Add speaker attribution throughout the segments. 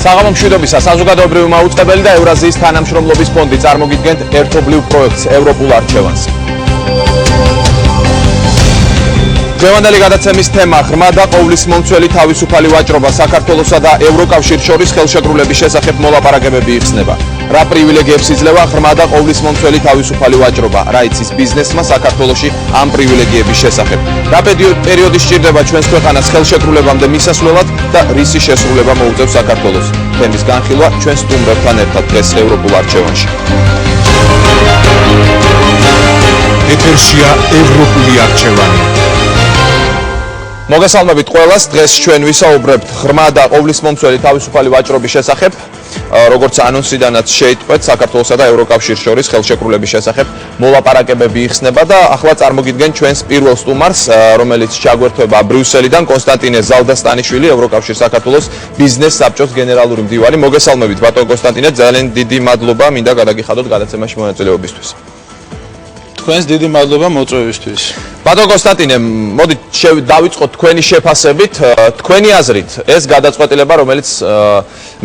Speaker 1: საღამო მშვიდობისა, საზოგადოებრივი მაუწყებელი და ევრაზიის თანამშრომლობის ფონდი წარმოგიდგენთ ერთობლივ პროექტს ევროპულ არჩევანს. დღევანდელი გადაცემის თემა ღრმა და ყოვლისმომცველი თავისუფალი ვაჭრობა საქართველოსა და ევროკავშირს შორის ხელშეკრულების შესახებ მოლაპარაკებები იხსნება. რა პრივილეგიებს იძლევა ღრმა და ყოვლისმომცველი თავისუფალი ვაჭრობა, რა იცის ბიზნესმა საქართველოში ამ პრივილეგიების შესახებ. რა პერიოდი სჭირდება ჩვენს ქვეყანას ხელშეკრულებამდე მისასვლელად და რისი შესრულება მოუწევს საქართველოს. თემის განხილვა ჩვენ სტუმრებთან ერთად დღეს ევროპულ არჩევანში.
Speaker 2: ეთერშია ევროპული არჩევანი.
Speaker 1: მოგესალმებით ყველას, დღეს ჩვენ ვისაუბრებთ ღრმა და ყოვლისმომცველი თავისუფალი ვაჭრობის შესახებ, როგორც ანონსიდანაც შეიტყვეთ, საქართველოსა და ევროკავშირს შორის ხელშეკრულების შესახებ მოლაპარაკებები იხსნება და ახლა წარმოგიდგენ ჩვენს პირველ სტუმარს, რომელიც ჩაგვერთვება ბრიუსელიდან, კონსტანტინე ზალდასტანიშვილი, ევროკავშირ საქართველოს ბიზნეს საბჭოს გენერალური მდივარი. მოგესალმებით, ბატონ კონსტანტინე, ძალიან დიდი მადლობა მინდა გადაგიხადოთ გადაცემაში მონაწილეობისთვის.
Speaker 3: თქვენს დიდი მადლობა მოწვევისთვის.
Speaker 1: ბატონ კონსტანტინე, მოდით დავიწყოთ თქვენი შეფასებით, თქვენი აზრით, ეს გადაწყვეტილება, რომელიც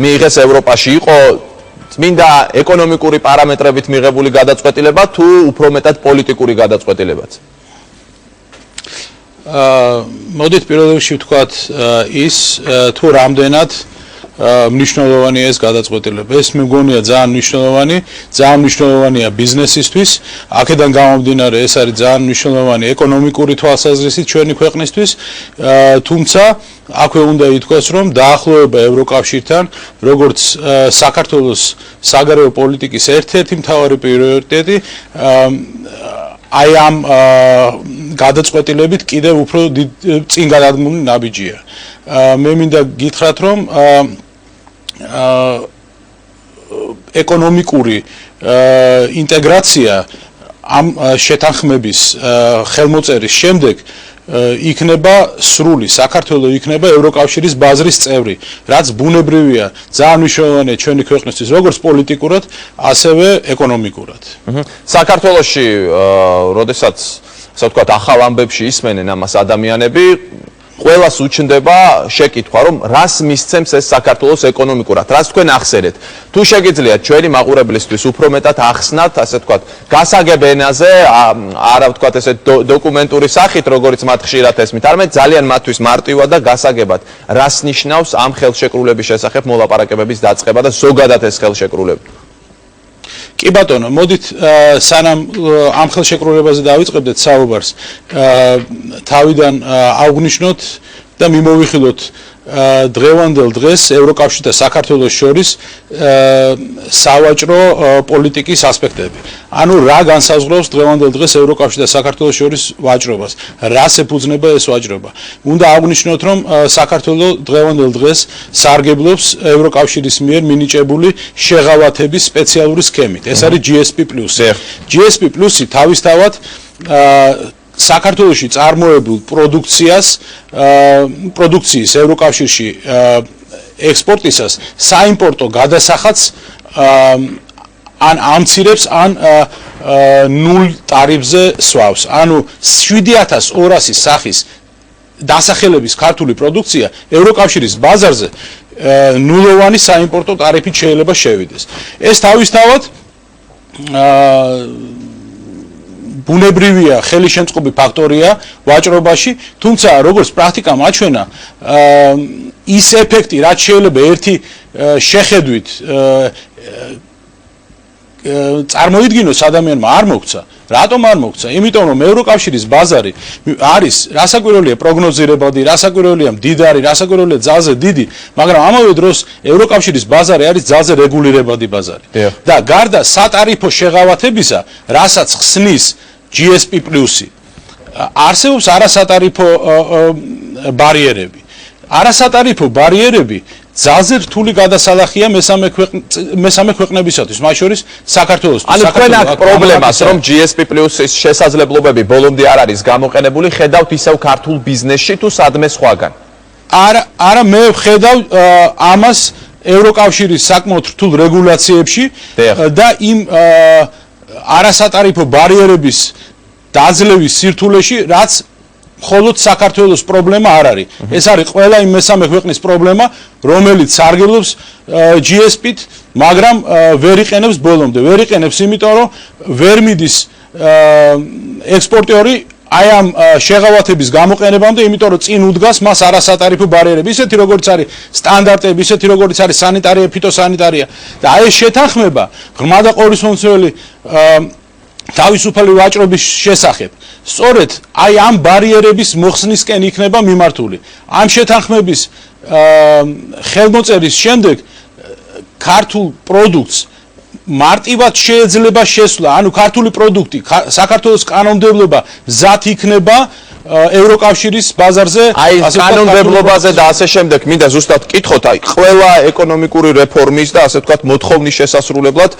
Speaker 1: მიიღეს ევროპაში, იყო წმინდა ეკონომიკური პარამეტრებით მიღებული გადაწყვეტილება თუ უფრო მეტად პოლიტიკური გადაწყვეტილებაც?
Speaker 3: მოდით პირველ რიგში ვთქვათ ის თუ რამდენად მნიშვნელოვანი ეს გადაწყვეტილება. ეს მე მგონია ძალიან მნიშვნელოვანია ბიზნესისთვის. აქედან გამომდინარე ეს არის ძალიან მნიშვნელოვანი ეკონომიკური თვალსაზრისით ჩვენი ქვეყნისთვის. თუმცა აქვე უნდა ითქვას, რომ დაახლოება ევროკავშირთან, როგორც საქართველოს საგარეო პოლიტიკის ერთ-ერთი მთავარი პრიორიტეტი, აი ამ გადაწყვეტილებით კიდევ უფრო წინ გადადგმული ნაბიჯია. მე მინდა გითხრათ, რომ ეკონომიკური ინტეგრაცია ამ შეთანხმების ხელმოწერის შემდეგ იქნება სრული, საქართველო იქნება ევროკავშირის ბაზრის წევრი, რაც ბუნებრივია, ძალიან მნიშვნელოვანია ჩვენი ქვეყნისთვის, როგორც პოლიტიკურად, ასევე ეკონომიკურად.
Speaker 1: საქართველოში, როდესაც, ასე ვთქვათ, ახალ ამბებში ისმენენ ამას ადამიანები, ყველას უჩნდება შეკითხვა, რომ რას მისცემს ეს საქართველოს ეკონომიკურად, რას თქვენ ახსენეთ. თუ შეგიძლიათ ჩვენი მაყურებლისთვის უფრო მეტად ახსნათ, ასე ვთქვათ, გასაგებ ენაზე, არა ვთქვათ ესე დოკუმენტური სახით, როგორც მათ ხშირად ესმით, არამედ ძალიან მათთვის მარტივად და გასაგებად, რას ნიშნავს ამ ხელშეკრულების შესახებ მოლაპარაკებების დაწყება და ზოგადად ეს ხელშეკრულება?
Speaker 3: კი ბატონო, მოდით სანამ ამ ხელშეკრულებაზე დავიწყებდეთ საუბარს, თავიდან აღვნიშნოთ და მიმოვიხილოთ დღევანდელ დღეს ევროკავშირს და საქართველოს შორის სავაჭრო პოლიტიკის ასპექტები. ანუ რა განსაზღვრავს დღევანდელ დღეს ევროკავშირს და საქართველოს შორის ვაჭრობას, რას ეფუძნება ეს ვაჭრობა. უნდა აღვნიშნოთ, რომ საქართველო დღევანდელ დღეს სარგებლობს ევროკავშირის მიერ მინიჭებული შეღავათების სპეციალური სქემით. ეს არის GSP+. GSP+-ი თავისთავად საქართველოში წარმოებულ პროდუქციის ევროკავშირში ექსპორტისას საიმპორტო გადასახადს ან ამცირებს ან ნულ ტარიფზე სვავს. ანუ 7200 სახის დასახელების ქართული პროდუქცია ევროკავშირის ბაზარზე ნულოვანი საიმპორტო ტარიფით შეიძლება შევიდეს. ეს თავისთავად ბუნებრივია ხელისშემწყობი ფაქტორია ვაჭრობაში, თუმცა როგორც პრაქტიკა მაჩვენა, ის ეფექტი, რაც შეიძლება ერთი შეხედვით წარმოიდგინოს ადამიანმა არ მოგცა. რატომ არ მოგცა? იმიტომ რომ ევროკავშირის ბაზარი არის რასაკვირველია პროგნოზირებადი, რასაკვირველია მდიდარი, რასაკვირველია ძალზე დიდი, მაგრამ ამავე დროს ევროკავშირის ბაზარი არის ძალზე რეგულირებადი ბაზარი. და გარდა სატარიფო შეღავათებისა, რასაც ხსნის GSP+, არსებობს არასატარიფო ბარიერები. არასატარიფო ბარიერები ძალზე რთული გადასალახია მესამე ქვეყნებისათვის, მათ შორის საქართველოსთვის.
Speaker 1: ანუ თქვენ აქ პრობლემას, რომ GSP+-ის შესაძლებლობები ბოლომდე არ არის გამოყენებული, ხედავთ ისევ ქართულ ბიზნესში თუ სადმე სხვაგან?
Speaker 3: არა, მე ვხედავ ამას ევროკავშირის საკმაოდ რთულ რეგულაციებში და იმ არასატარიფო ბარიერების დაძლევის სირთულეში, რაც მხოლოდ საქართველოს პრობლემა არ არის. ეს არის ყველა იმ მესამე ქვეყნის პრობლემა, რომელიც სარგებლობს GSP-ით, მაგრამ ვერ იყენებს ბოლომდე. ვერ იყენებს, იმიტომ რომ ვერ მიდის ექსპორტიორი აი ამ შეღავათების გამოყენებამდე, იმიტომ რომ წინ უდგას მას არასატარიფო ბარიერები, ისეთი როგორც არის სტანდარტები, ისეთი როგორც არის სანიტარია, ფიტოსანიტარია და აი ეს შეთანხმება ღრმა და ყურისმომცველი თავისუფალი ვაჭრობის შესახებ. სწორედ აი ამ ბარიერების მოხსნისკენ იქნება მიმართული. ამ შეთანხმების ხელმოწერის შემდეგ ქართულ პროდუქტს მარტივად შეიძლება შესვლა, ანუ ქართული პროდუქტი, საქართველოს კანონმდებლობა მზად იქნება ევროკავშირის ბაზარზე,
Speaker 1: აი კანონმდებლობაზე და ასე შემდეგ, მინდა ზუსტად ვკითხოთ, აი ყველა ეკონომიკური რეფორმის და ასე ვთქვათ მოთხოვნის შესასრულებლად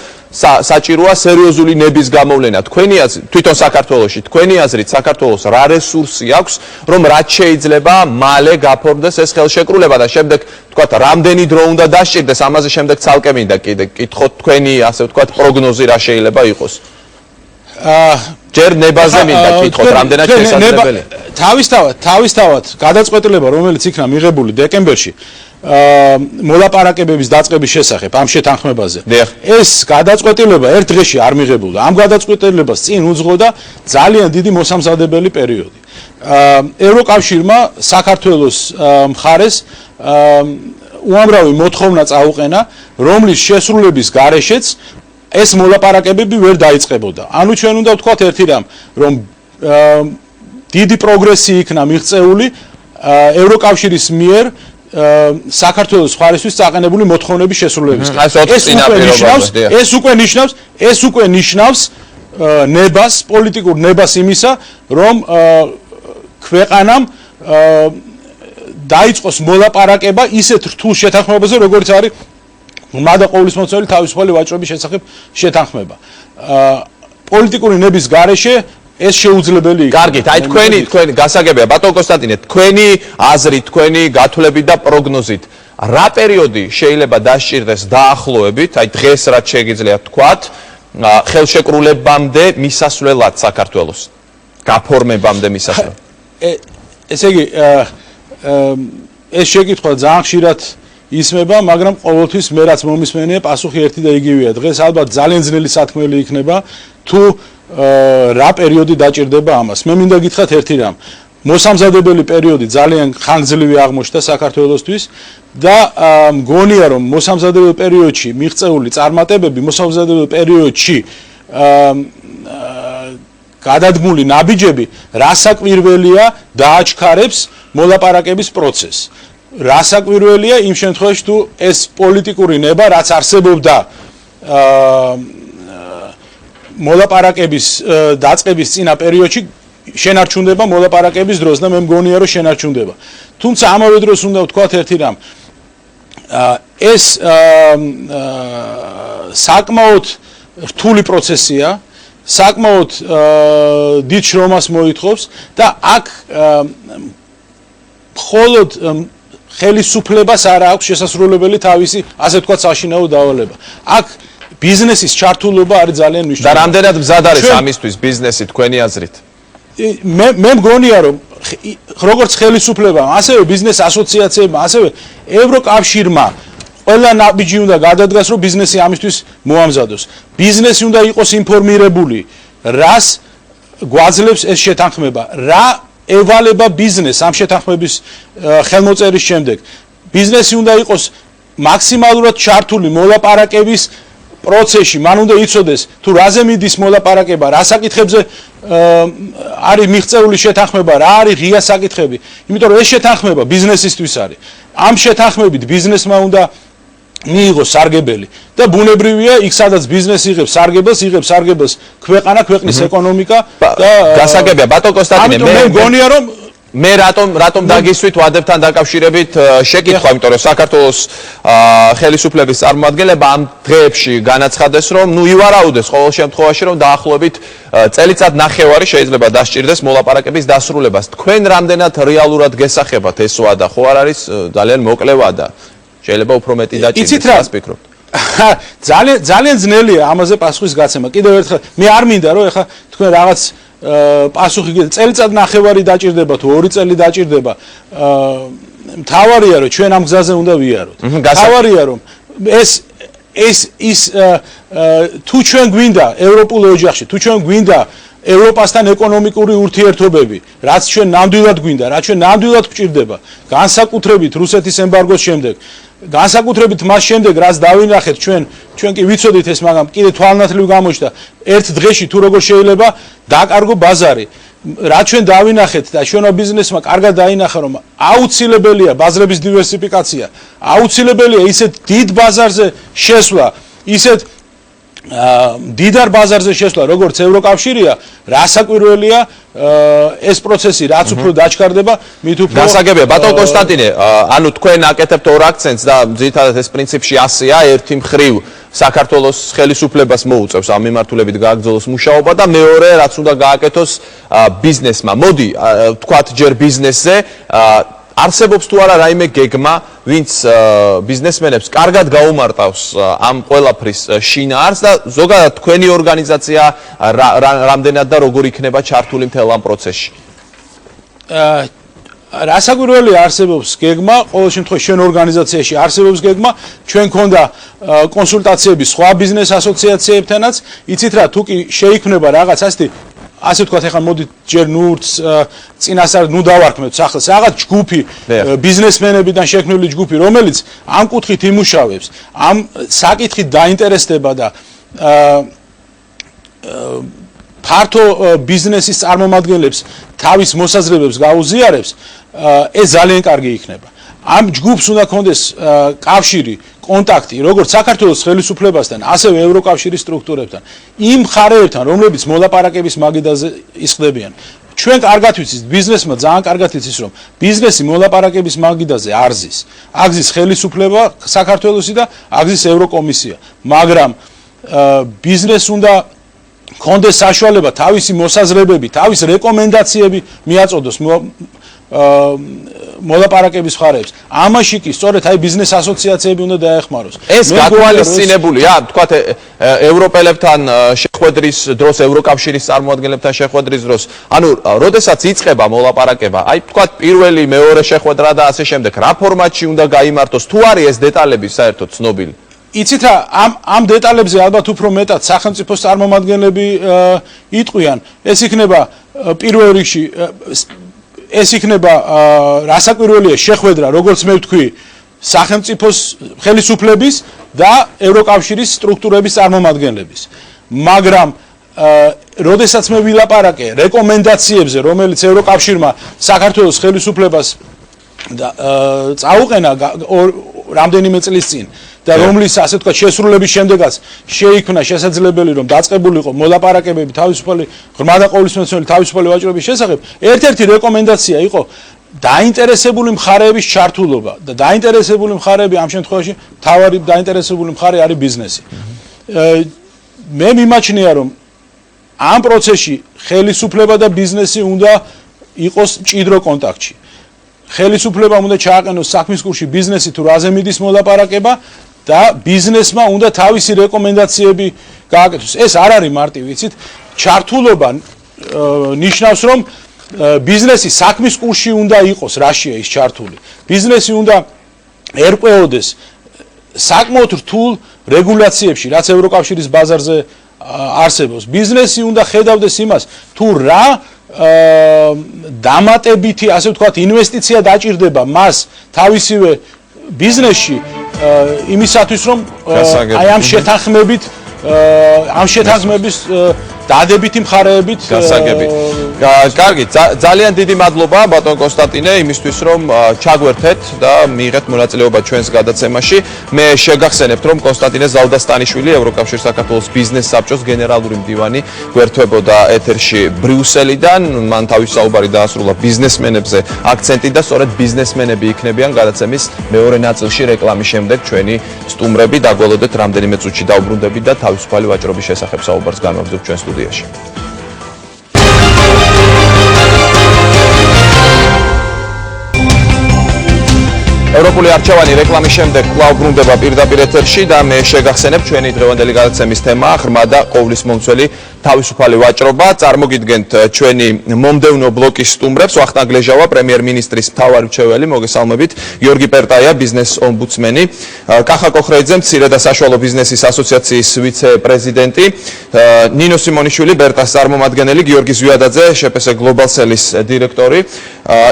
Speaker 1: საჭიროა სერიოზული ნების გამოვლენა. თქვენი აზრით, თვითონ საქართველოში, თქვენი აზრით საქართველოს რა რესურსი აქვს, რომ რაც შეიძლება მალე გაფორმდეს ეს ხელშეკრულება და შემდეგ ვთქვათ, რამდენი დრო უნდა დასჭირდეს, ამაზე შემდეგ ცალკე მინდა კიდე კითხოთ თქვენი ასე ვთქვათ პროგნოზი რა შეიძლება იყოს. ჯერ ნებაზე მინდა კითხოთ, რამდენად შესაძლებელია.
Speaker 3: თავისთავად გადაწყვეტილება, რომელიც იქნა მიღებული დეკემბერში მოლაპარაკებების დაწყების შესახებ ამ შეთანხმებაზე. ეს გადაწყვეტილება ერთ დღეში არ მიღებულა. ამ გადაწყვეტილებას წინ უძღოდა ძალიან დიდი მოსამზადებელი პერიოდი. ევროკავშირმა საქართველოს მხარეს უამრავი მოთხოვნა წაუყენა, რომლის შესრულების გარეშეც ეს მოლაპარაკებები ვერ დაიწყებოდა. ანუ ჩვენ უნდა ვთქვათ ერთი რამ, რომ დიდი პროგრესი იქნა მიღწეული ევროკავშირის მიერ საქართველოს მხარისთვის წაყენებული მოთხოვნების შესრულებისგან. ეს უკვე ნიშნავს ნებას, პოლიტიკურ ნებას იმისა, რომ ქვეყანამ დაიწყოს მოლაპარაკება ისეთ რთულ შეთანხმებაზე, როგორც არის ღრმა და ყოვლისმომცველი თავისუფალი ვაჭრობის შესახებ შეთანხმება. პოლიტიკური ნების გარეშე ეს შეუძლებელი იქნება.
Speaker 1: კარგით, აი თქვენი გასაგებია ბატონო კონსტანტინე, თქვენი აზრით, თქვენი გათვლებით და პროგნოზით, რა პერიოდი შეიძლება დასჭირდეს დაახლოებით, აი დღეს რაც შეგიძლია თქვათ, ხელშეკრულებამდე მისასვლელად საქართველოს, გაფორმებამდე მისასვლელად.
Speaker 3: ესე იგი, ეს შეკითხვა ძალიან ხშირად ისმება, მაგრამ ყოველთვის მე რაც მომისმენია, პასუხი ერთი და იგივეა. დღეს ალბათ ძალიან ძნელი სათქმელი იქნება, თუ რა პერიოდი დაჭირდება ამას. მე მინდა გითხრათ ერთი რამ. მოსამზადებელი პერიოდი ძალიან ხანგრძლივი აღმოჩნდა საქართველოსთვის და მგონია რომ მოსამზადებელ პერიოდში მიღწეული წარმატებები მოსამზადებელ პერიოდში გადადგმული ნაბიჯები რასაკვირველია დააჩქარებს მოლაპარაკების პროცესს. რასაკვირველია იმ შემთხვევაში თუ ეს პოლიტიკური ნება რაც არსებობდა მოლაპარაკების დაწყების წინა პერიოდში შენარჩუნდება მოლაპარაკების დროს და მე მგონია რომ შენარჩუნდება. თუმცა ამავე დროს უნდა ვთქვათ ერთი რამ. ეს საკმაოდ რთული პროცესია, საკმაოდ დიდ შრომას მოითხოვს და აქ მხოლოდ ხელისუფლებას არ აქვს შესასრულებელი თავისი, ასე ვთქვათ, საშინაო დავალება. აქ ბიზნესის ჩართულობა არის ძალიან მნიშვნელოვანი.
Speaker 1: და რამდენად მზად არის ამისთვის ბიზნესი თქვენი აზრით?
Speaker 3: მე მგონია რომ როგორც ხელისუფლებამ, ასევე ბიზნეს ასოციაციებმა, ასევე ევროკავშირმა ყველა ნაბიჯი უნდა გადადგას, რომ ბიზნესი ამისთვის მოამზადოს. ბიზნესი უნდა იყოს ინფორმირებული, რას გვაძლევს ეს შეთანხმება, რა ევალება ბიზნეს ამ შეთანხმების ხელმოწერის შემდეგ. ბიზნესი უნდა იყოს მაქსიმალურად ჩართული მოლაპარაკების პროცესში, მან უნდა იცოდეს თუ რაზე მიდის მოლაპარაკება, რა საკითხებზე არის მიღწეული შეთანხმება, რა არის ღია საკითხები. იმიტომ რომ ეს შეთანხმება ბიზნესისთვის არის. ამ შეთანხმებით ბიზნესმა უნდა მიიღოს სარგებელი და ბუნებრივია იქ სადაც ბიზნესი იღებს სარგებელს ქვეყანა, ქვეყნის ეკონომიკა და
Speaker 1: გასაგებია ბატონო კონსტანტინე,
Speaker 3: მე მგონია რომ
Speaker 1: მე რატომ დაგისვით ვადებთან დაკავშირებით შეკითხვა, იმიტომ რომ საქართველოს ხელისუფლების წარმომადგენლებმა ამ დღეებში განაცხადეს, რომ ივარაუდეს ყოველ შემთხვევაში, რომ დაახლოებით წელიწად ნახევარი შეიძლება დასჭირდეს მოლაპარაკების დასრულებას. თქვენ რამდენად რეალურად გესახებათ ეს ვადა? ხო არ არის ძალიან მოკლე ვადა? შეიძლება უფრო მეტი დაჭირდეს, რას ფიქრობთ?
Speaker 3: ძალიან ძნელია ამაზე პასუხის გაცემა. კიდევ ერთხელ მე არ მინდა რომ ეხლა თქვენ რაღაც პასუხი წელიწად ნახევარი დაჭირდება თუ 2 წელი დაჭირდება მთავარია რომ ჩვენ ამ გზაზე უნდა ვიაროთ მთავარია რომ ის თუ ჩვენ გვინდა ევროპულ ოჯახში თუ ჩვენ გვინდა ევროპასთან ეკონომიკური ურთიერთობები რაც ჩვენ ნამდვილად გვინდა რაც ჩვენ ნამდვილად გვჭირდება განსაკუთრებით რუსეთის ემბარგოს შემდეგ განსაკუთრებით მას შემდეგ რაც დავინახეთ ჩვენ კი ვიცოდით ეს მაგრამ კიდე თვალნათლივ გამოჩნდა ერთ დღეში თუ როგორ შეიძლება დაკარგო ბაზარი რაც ჩვენ დავინახეთ და ჩვენო ბიზნესმა კარგად დაინახა რომ აუცილებელია ბაზრების დივერსიფიკაცია აუცილებელია ისეთ დიდ ბაზარზე შესვლა ისეთ დიდარ ბაზარზე შესვლა როგორც ევროკავშირია რასაკვირველია ეს პროცესი რაც უფრო დაჩქარდება მით უფრო
Speaker 1: გასაგებია ბატონ კონსტანტინე ანუ თქვენ აკეთებთ ორ აქცენტს და ძირითადად ეს პრინციპში ასეა ერთი მხრივ საქართველოს ხელისუფლებას მოუწევს ამ მიმართულებით გააგრძელოს მუშაობა და მეორე რაც უნდა გააკეთოს ბიზნესმა მოდი თქვათ ჯერ ბიზნესზე არსებობს თუ არა რაიმე გეგმა ვინც ბიზნესმენებს კარგად გაუმარტავს ამ ყველაფრის შინაარსს და ზოგადად თქვენი ორგანიზაცია რამდენად და როგორ იქნება ჩართული მთელ ამ პროცესში
Speaker 3: რასაკვირველია არსებობს გეგმა ყოველ შემთხვევაში ჩვენ ორგანიზაციაში არსებობს გეგმა ჩვენ გქონდა კონსულტაციები სხვა ბიზნეს ასოციაციებთანაც იცით რა თუ კი შეიქმნება რაღაც ასე ვთქვათ ახლა მოდით ჯერ ნურც წინასწარ ნუ დავარქმევთ სახელს რაღაც ჯგუფი ბიზნესმენებიდან შექმნილი ჯგუფი რომელიც ამ კუთხით იმუშავებს ამ საკითხით დაინტერესდება და ფართო ბიზნესის წარმომადგენლებს თავის მოსაზრებებს გაუზიარებს ეს ძალიან კარგი იქნება ამ ჯგუფს უნდა კონდეს კავშირი კონტაქტი როგორც საქართველოს ხელისუფლებასთან ასევე ევროკავშირის სტრუქტურებთან იმ მხარეებთან რომლებიც მოლაპარაკების მაგიდაზე ისხდებიან ჩვენ კარგად ვიცით ბიზნესმა ძალიან კარგად იცის რომ ბიზნესი მოლაპარაკების მაგიდაზე არზის აგზის ხელისუფლება საქართველოსი და აგზის ევროკომისია მაგრამ ბიზნეს უნდა კონდეს საშუალება თავისი მოსაზრებები თავის რეკომენდაციები მიაწოდოს მოლაპარაკების მხარეებს. ამაში კი სწორედ აი ბიზნეს ასოციაციები უნდა დაეხმაროს.
Speaker 1: ეს გათვალისწინებულია, თქვათ ევროპელებთან შეხვედრის დროს, ევროკავშირის წარმომადგენლებთან შეხვედრის დროს. ანუ, როდესაც იწყება მოლაპარაკება, აი თქვათ პირველი, მეორე შეხვედრა და ასე შემდეგ, რა ფორმატში უნდა გაიმართოს, თუ არის ეს დეტალები საერთოდ ცნობილი?
Speaker 3: იცით რა, ამ დეტალებზე ალბათ უფრო მეტად სახელმწიფოს წარმომადგენლები იტყვიან. ეს იქნება პირველ რიგში ეს იქნება რასაკვირველია შეხვედრა, როგორც მე ვთქვი, სახელმწიფოს ხელისუფლების და ევროკავშირის სტრუქტურების წარმომადგენლების. მაგრამ როდესაც მე ვილაპარაკე რეკომენდაციებზე, რომელიც ევროკავშირმა საქართველოს ხელისუფლებას წაუყენა რამდენიმე წლის წინ და რომლის ასე ვთქვათ შესრულების შემდეგაც შეიქმნა შესაძლებელი რომ დაწყებულიყო მოლაპარაკებები თავისუფალი ღრმა და ყოვლისმომცემელი თავისუფალი ვაჭრობის შესახებ ერთ-ერთი რეკომენდაცია იყო დაინტერესებული მხარეების ჩართულობა და დაინტერესებული მხარეები ამ შემთხვევაში თავარი დაინტერესებული მხარე არის ბიზნესი. მე მიმაჩნია რომ ამ პროცესში ხელისუფლება და ბიზნესი უნდა იყოს მჭიდრო კონტაქტში. ხელისუფლებამ უნდა ჩააყენოს საქმის კურსში ბიზნესი თუ რაზე მიდის მოლაპარაკება და ბიზნესმა უნდა თავისი რეკომენდაციები გააკეთოს. ეს არ არის მარტივი, იცით, ჩართულობა ნიშნავს რომ ბიზნესი საქმის კურსში უნდა იყოს, რაშია ის ჩართული. ბიზნესი უნდა ერკვეოდეს საკმაოდ რთულ რეგულაციებში, რაც ევროკავშირის ბაზარზე არსებობს. ბიზნესი უნდა ხედავდეს იმას, თუ რა დამატებითი, ასე ვთქვათ, ინვესტიცია დაჭირდება მას თავისივე ბიზნესში იმისათვის რომ აი ამ შეთანხმების დადებითი მხარეებით
Speaker 1: გასაგებით. კარგი, ძალიან დიდი მადლობა ბატონ კონსტანტინე იმისთვის რომ ჩაგვერთეთ და მიიღეთ მონაწილეობა ჩვენს გადაცემაში. მე შეგახსენებთ რომ კონსტანტინე ზალდასტანიშვილი ევროკავშირის საქართველოს ბიზნეს საბჭოს გენერალური მდივანი გვერდებოდა ეთერში ბრიუსელიდან. მან თავის საუბარი დაასრულა ბიზნესმენებზე აქცენტი და სწორედ ბიზნესმენები იქნებიან გადაცემის მეორე ნაწილში რეკლამის შემდეგ ჩვენი სტუმრები. დაგველოდეთ რამდენიმე წუთში დაუბრუნდებით და თავისუფალი ვაჭრობის შესახებ საუბარს განვაგრძობთ ჩვენ სტუდიაში. ევროპული არჩევანი რეკლამის შემდეგ კვლავ ბრუნდება პირდაპირ ეთერში და მე შეგახსენებ ჩვენი დღევანდელი გადაცემის თემა ღრმა და ყოვლის მომცველი თავისუფალი ვაჭრობა. წარმოგიდგენთ ჩვენი მომდევნო ბლოკის სტუმრებს. ვახტანგ ლეჟავა, პრემიერ-მინისტრის მთავარი მრჩეველი, მოგესალმებით. გიორგი პერტაია, ბიზნეს ომბუდსმენი. კახა კოხრეიძე, მცირე და საშუალო ბიზნესის ასოციაციის ვიცე-პრეზიდენტი. ნინო სიმონიშვილი, ბერტას წარმომადგენელი. გიორგი ზვიადაძე, შპს გლობალ სელის დირექტორი.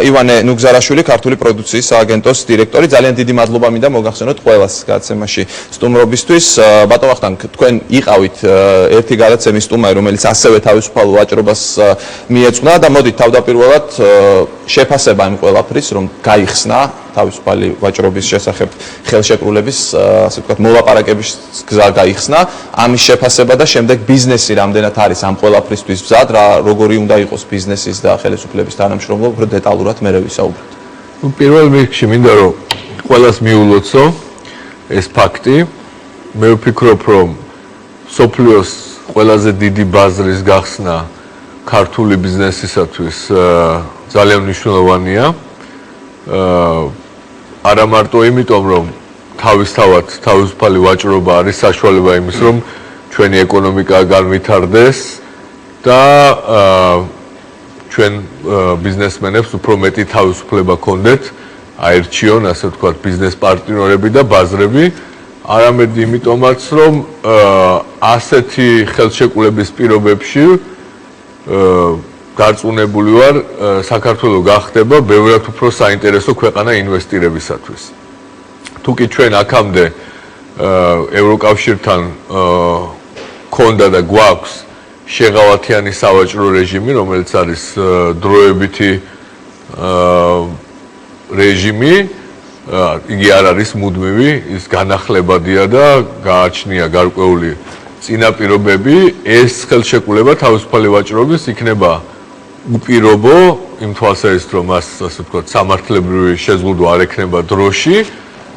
Speaker 1: ივანე ნუგზარაშვილი, ქართული პროდუქციის სააგენტოს დირექტორი. ძალიან დიდი მადლობა მინდა მოგახსენოთ ყველას გადაცემაში სტუმრობისთვის. ბატონ ვახტანგ, თქვენ იყავით ერთი გადაცემის სტუმარი, რომელიც ასევე თავისუფალ ვაჭრობას მიეძღვნა და მოდით თავდაპირველად შეფასება იმ ყველაფრის, რომ გაიხსნა თავისუფალი ვაჭრობის შესახებ ხელშეკრულების, ასე ვთქვათ, მოლაპარაკების გზა გაიხსნა. ამის შეფასება და შემდეგ ბიზნესი რამდენად არის ამ ყველაფრისთვის მზად, როგორი უნდა იყოს ბიზნესის და ხელისუფლების თანამშრომლობა, უფრო დეტალურად მე ვისაუბროთ.
Speaker 4: პირველ რიგში მინდა რომ ყველას მიულოცო ეს ფაქტი. მე ვფიქრობ, რომ სოფლიოს ყველაზე დიდი ბაზრის გახსნა ქართული ბიზნესისათვის ძალიან მნიშვნელოვანია. არა მარტო იმიტომ, რომ თავისთავად თავისუფალი ვაჭრობა არის საშუალება იმის, რომ ჩვენი ეკონომიკა განვითარდეს და ჩვენ ბიზნესმენებს უფრო მეტი თავისუფლება გქონდეთ აერჩიონ, ასე ვთქვათ, ბიზნეს პარტნიორები და ბაზრები. არამედ იმიტომაც, რომ ასეთი ხელშეკრულების პირობებში დარწმუნებული ვარ, საქართველოს გახდება ბევრად უფრო საინტერესო ქვეყანა ინვესტირებისათვის. თუკი ჩვენ აქამდე ევროკავშირთან ქონდა და გვაქვს შეღავათიანი სავაჭრო რეჟიმი, რომელიც არის დროებითი რეჟიმი, იგი არ არის მუდმივი, ის განახლებადია და გააჩნია გარკვეული წინაპირობები. ეს ხელშეკრულება თავისუფალი ვაჭრობის იქნება უპირობო იმ თვალსაზრისით, რომ მას, ასე ვთქვათ, სამართლებრივი შეზღუდვა არ ექნება დროში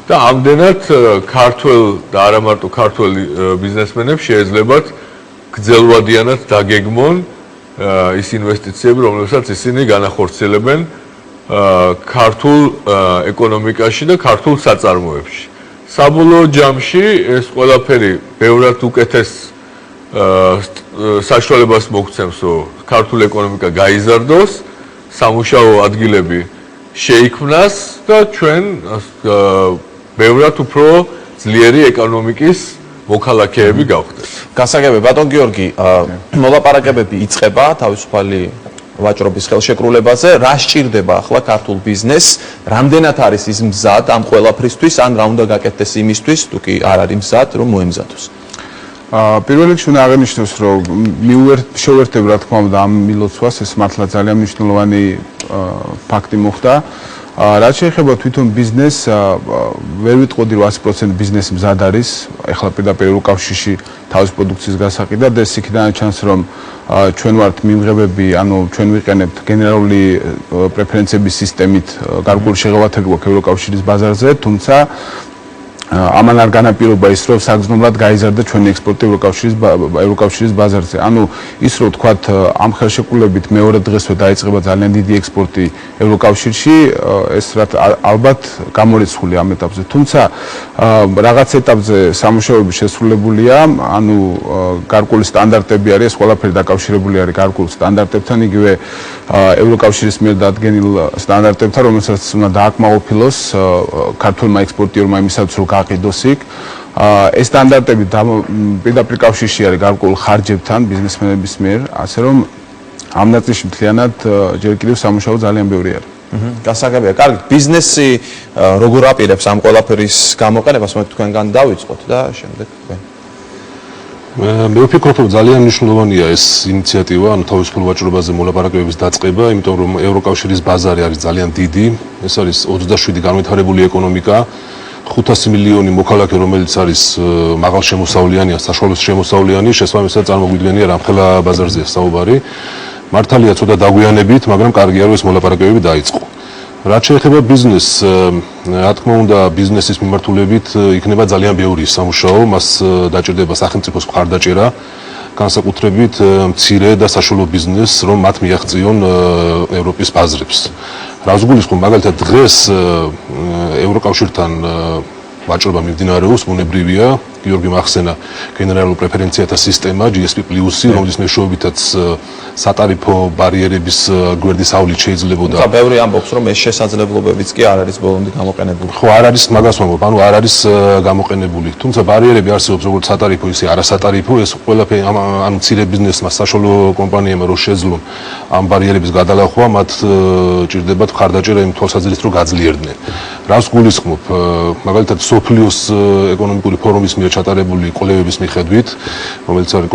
Speaker 4: და ამდენად ქართველ და არა მარტო ქართველ ბიზნესმენებს შეეძლებათ გრძელვადიანად დაგეგმონ ის ინვესტიციები, რომლებსაც ისინი განახორციელებენ ქართულ ეკონომიკაში და ქართულ საწარმოებში. საბოლოო ჯამში ეს ყველაფერი ბევრად უკეთეს საშუალებას მოგცემს, რომ ქართული ეკონომიკა გაიზარდოს, სამუშაო ადგილები შეიქმნას და ჩვენ ბევრად უფრო ძლიერი ეკონომიკის მოქალაქეები გავხდეთ.
Speaker 1: გასაგებია, ბატონ გიორგი, მოლაპარაკებები იწყება თავისუფალი ვაჭრობის ხელშეკრულებაზე. რა სჭირდება ახლა ქართულ ბიზნესს? რამდენად არის ის მზად ამ ყველაფრისთვის, ან რა უნდა გაკეთდეს იმისთვის, თუ კი არ არის მზად, რომ მოემზადოს?
Speaker 5: პირველ რიგში უნდა აღინიშნოს, რომ შევერთებ რა თქმა უნდა ამ მილოცვას, ეს მართლა ძალიან მნიშვნელოვანი ფაქტი მოხდა. რაც შეეხება თვითონ ბიზნესს, ვერ ვიტყოდი 100% ბიზნესი მზად არის. ეხლა პირდაპირ ევროკავშირში თავის პროდუქციის გასაყიდად და ეს იქიდან ჩანს, რომ ჩვენ ვართ მიმღებები, ანუ ჩვენ ვიყენებთ გენერალური პრეფერენციების სისტემით გარკვეული შეღავათები გვაქვს ევროკავშირის ბაზარზე, თუმცა ამან არ განაპირობა ის, რომ საგრძნობლად გაიზარდა ჩვენი ექსპორტი ევროკავშირის ბაზარზე. ანუ ის, რომ ვთქვათ, ამ ხელშეკრულებით მეორე დღესვე დაიწყება ძალიან დიდი ექსპორტი ევროკავშირში, ეს ალბათ გამორიცხული ამ ეტაპზე. თუმცა რაღაც ეტაპზე სამუშაოები შესრულებულია, ანუ გარკვეული სტანდარტები არის, ეს ყველაფერი დაკავშირებული არის გარკვეულ სტანდარტებთან, იგივე ევროკავშირის მიერ დადგენილ სტანდარტებთან, რომელსაც უნდა დააკმაყოფილოს ქართულმა ექსპორტიორმა იმისათვის, რომ გაყიდოს იქ. ეს სტანდარტები პირდაპირ კავშირში არის გარკვეულ ხარჯებთან ბიზნესმენების მიერ, ასე რომ ამ ნაწილში მთლიანად ჯერ კიდევ სამუშაო ძალიან ბევრი არის.
Speaker 1: გასაგებია, კარგი, ბიზნესი როგორ აპირებს ამ ყველაფერის გამოყენებას, მე თქვენგან დავიწყოთ და შემდეგ თქვენ.
Speaker 6: მე ვფიქრობ, რომ ძალიან მნიშვნელოვანია ეს ინიციატივა, ანუ თავისუფალ ვაჭრობაზე მოლაპარაკებების დაწყება, იმიტომ რომ ევროკავშირის ბაზარი არის ძალიან დიდი, ეს არის 27 განვითარებული ეკონომიკა, 500 მილიონი მოქალაქე, რომელიც არის მაღალშემოსავლიანი, საშუალო შემოსავლიანი, შესაბამისად წარმოგვიდგენია რამხელა ბაზარზეა საუბარი. მართალია ცოტა დაგვიანებით, მაგრამ კარგია, რომ ეს მოლაპარაკებები დაიწყო. რაც შეეხება ბიზნესს, რა თქმა უნდა, ბიზნესის მიმართულებით იქნება ძალიან ბევრი სამუშაო, მას დაჭირდება სახელმწიფოს მხარდაჭერა, განსაკუთრებით მცირე და საშუალო ბიზნესს, რომ მათ მიაღწიონ ევროპის ბაზრებს. რას გულისხმობ, მაგალითად დღეს ევროკავშირთან ვაჭრობა მიმდინარეობს, ბუნებრივია. გიორგი მახსენა გენერალურ პრეფერენციათა სისტემა GSP+, რომლის მეშვეობითაც სატარიფო ბარიერების გვერდისავლით შეიძლებოდა.
Speaker 1: და ბევრი ამბობს, რომ ეს შესაძლებლობებიც კი არ არის ბოლომდე გამოყენებული.
Speaker 6: ხო, არ არის მაგას ვამბობ, ანუ არ არის გამოყენებული. თუმცა ბარიერები არსებობს როგორც სატარიფო, ისე არასატარიფო, ეს ყველაფერი ანუ მცირე ბიზნესმა, საშუალო კომპანიებმა რო შეძლონ ამ ბარიერების გადალახვა, მათ ჭირდებათ მხარდაჭერა იმ თვალსაზრისით, რომ გაძლიერდნენ. რას გულისხმობ? მაგალითად, სოფლიოს ეკონომიკური ფორუმის მიერ ჩატარებული კვლევების მიხედვით, რომელიც არის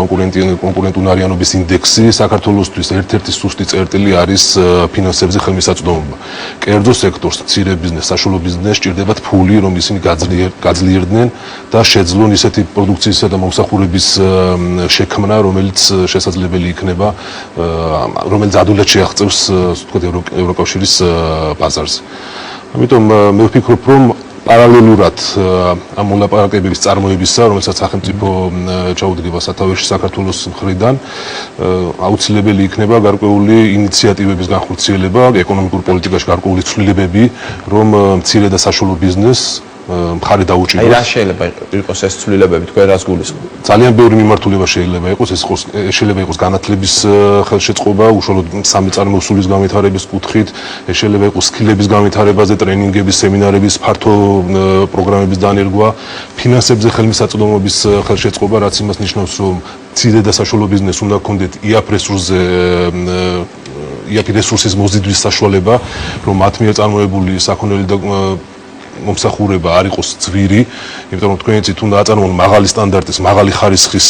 Speaker 6: კონკურენტუნარიანობის ინდექსი, საქართველოსთვის ერთ-ერთი სუსტი წერტილი არის ფინანსებზე ხელმისაწვდომობა. კერძო სექტორს, მცირე ბიზნესს, საშუალო ბიზნესს ჭირდებათ ფული, რომ ისინი გაძლიერდნენ და შეძლონ ისეთი პროდუქციისა და მომსახურების შექმნა, რომელიც შესაძლებელი იქნება, რომელიც ადვილად შეაღწევს, ასე ვთქვათ, ევროკავშირის ბაზარზე. ამიტომ მე ვფიქრობ, რომ პარალელურად ამ მოლაპარაკებების წარმოებისა, რომელსაც სახელმწიფო ჩაუდგება სათავეში საქართველოს მხრიდან, აუცილებელი იქნება გარკვეული ინიციატივების განხორციელება, ეკონომიკურ პოლიტიკაში გარკვეული ცვლილებები, რომ მცირე და საშუალო ბიზნესს მხარი დაუჭიროს.
Speaker 1: აი რა შეიძლება იყოს ეს ცვლილებები, თქვენ რას გულისხმობთ?
Speaker 6: ძალიან ბევრი მიმართულება შეიძლება იყოს, ეს შეიძლება იყოს განათლების ხელშეწყობა, უშუალოდ სამი წარმოუსულის განვითარების კუთხით, ეს შეიძლება იყოს სკილების განვითარებაზე, ტრენინგების, სემინარების, ფართო პროგრამების დანერგვა, ფინანსებზე ხელმისაწვდომობის ხელშეწყობა, რაც იმას ნიშნავს, რომ მცირე და საშუალო ბიზნესს უნდა ჰქონდეთ იაფი რესურსის მოზიდვის საშუალება, რომ მათ მიერ წარმოებული საქონელი და მომსახურება არ იყოს ძვირი, იმიტომ რომ თქვენი იცით უნდა აწარმოონ მაღალი სტანდარტის, მაღალი ხარისხის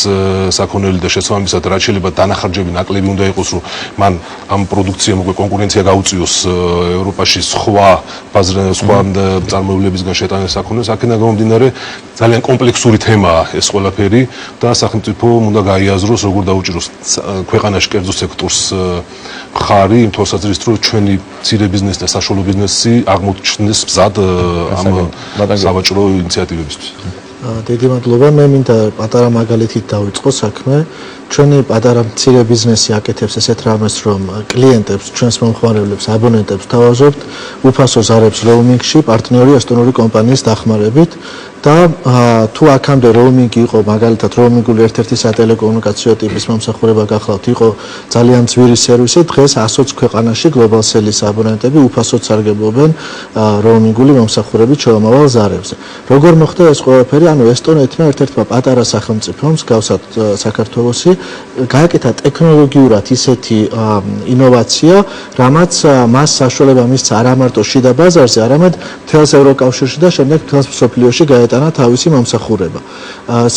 Speaker 6: საქონელი და შესაბამისად რაც შეიძლება დანახარჯები ნაკლები უნდა იყოს, რომ მან ამ პროდუქციამ უკვე კონკურენცია გაუწიოს ევროპაში სხვა წარმოებლებისგან შეტანილ საქონელს. აქედან გამომდინარე ძალიან კომპლექსური თემაა ეს ყველაფერი და სახელმწიფომ უნდა გაიაზროს, როგორ დაუჭიროს ქვეყანაში კერძო სექტორს მხარი იმ თვალსაზრისით, რომ ჩვენი მცირე ბიზნესი და საშუალო ბიზნესი აღმოჩნდეს მზად ამ სავაჭრო ინიციატივებისთვის.
Speaker 7: დიდი მადლობა. მე მინდა პატარა მაგალითით დავიწყო საქმე. ჩვენი პატარა მცირე ბიზნესი აკეთებს ესეთ რამეს, რომ კლიენტებს, ჩვენს მომხმარებლებს, აბონენტებს თავაზობთ უფასო ზარებს როუმინგში პარტნიორი ესტონური კომპანიის დახმარებით და თუ აქამდე როუმინგი იყო, მაგალითად როუმინგული ერთ-ერთი სატელეკომუნიკაციო ტიპის მომსახურება გახლავთ, იყო ძალიან ძვირი სერვისი, დღეს 120 ქვეყანაში Global Sales-ის აბონენტები უფასოდ სარგებლობენ როუმინგული მომსახურებით შოამავალ ზარებზე. როგორ მოხდა ეს ყველაფერი? ანუ ესტონეთმა ერთ-ერთმა პატარა სახელმწიფომ, მსგავსად საქართველოსი, გააკეთა ტექნოლოგიურად ისეთი ინოვაცია, რამაც მას საშუალება მისცა არა მარტო შიდა ბაზარზე, არამედ მთელს ევროკავშირში და შემდეგ მთელს მსოფლიოში გაეტანა თავისი მომსახურება.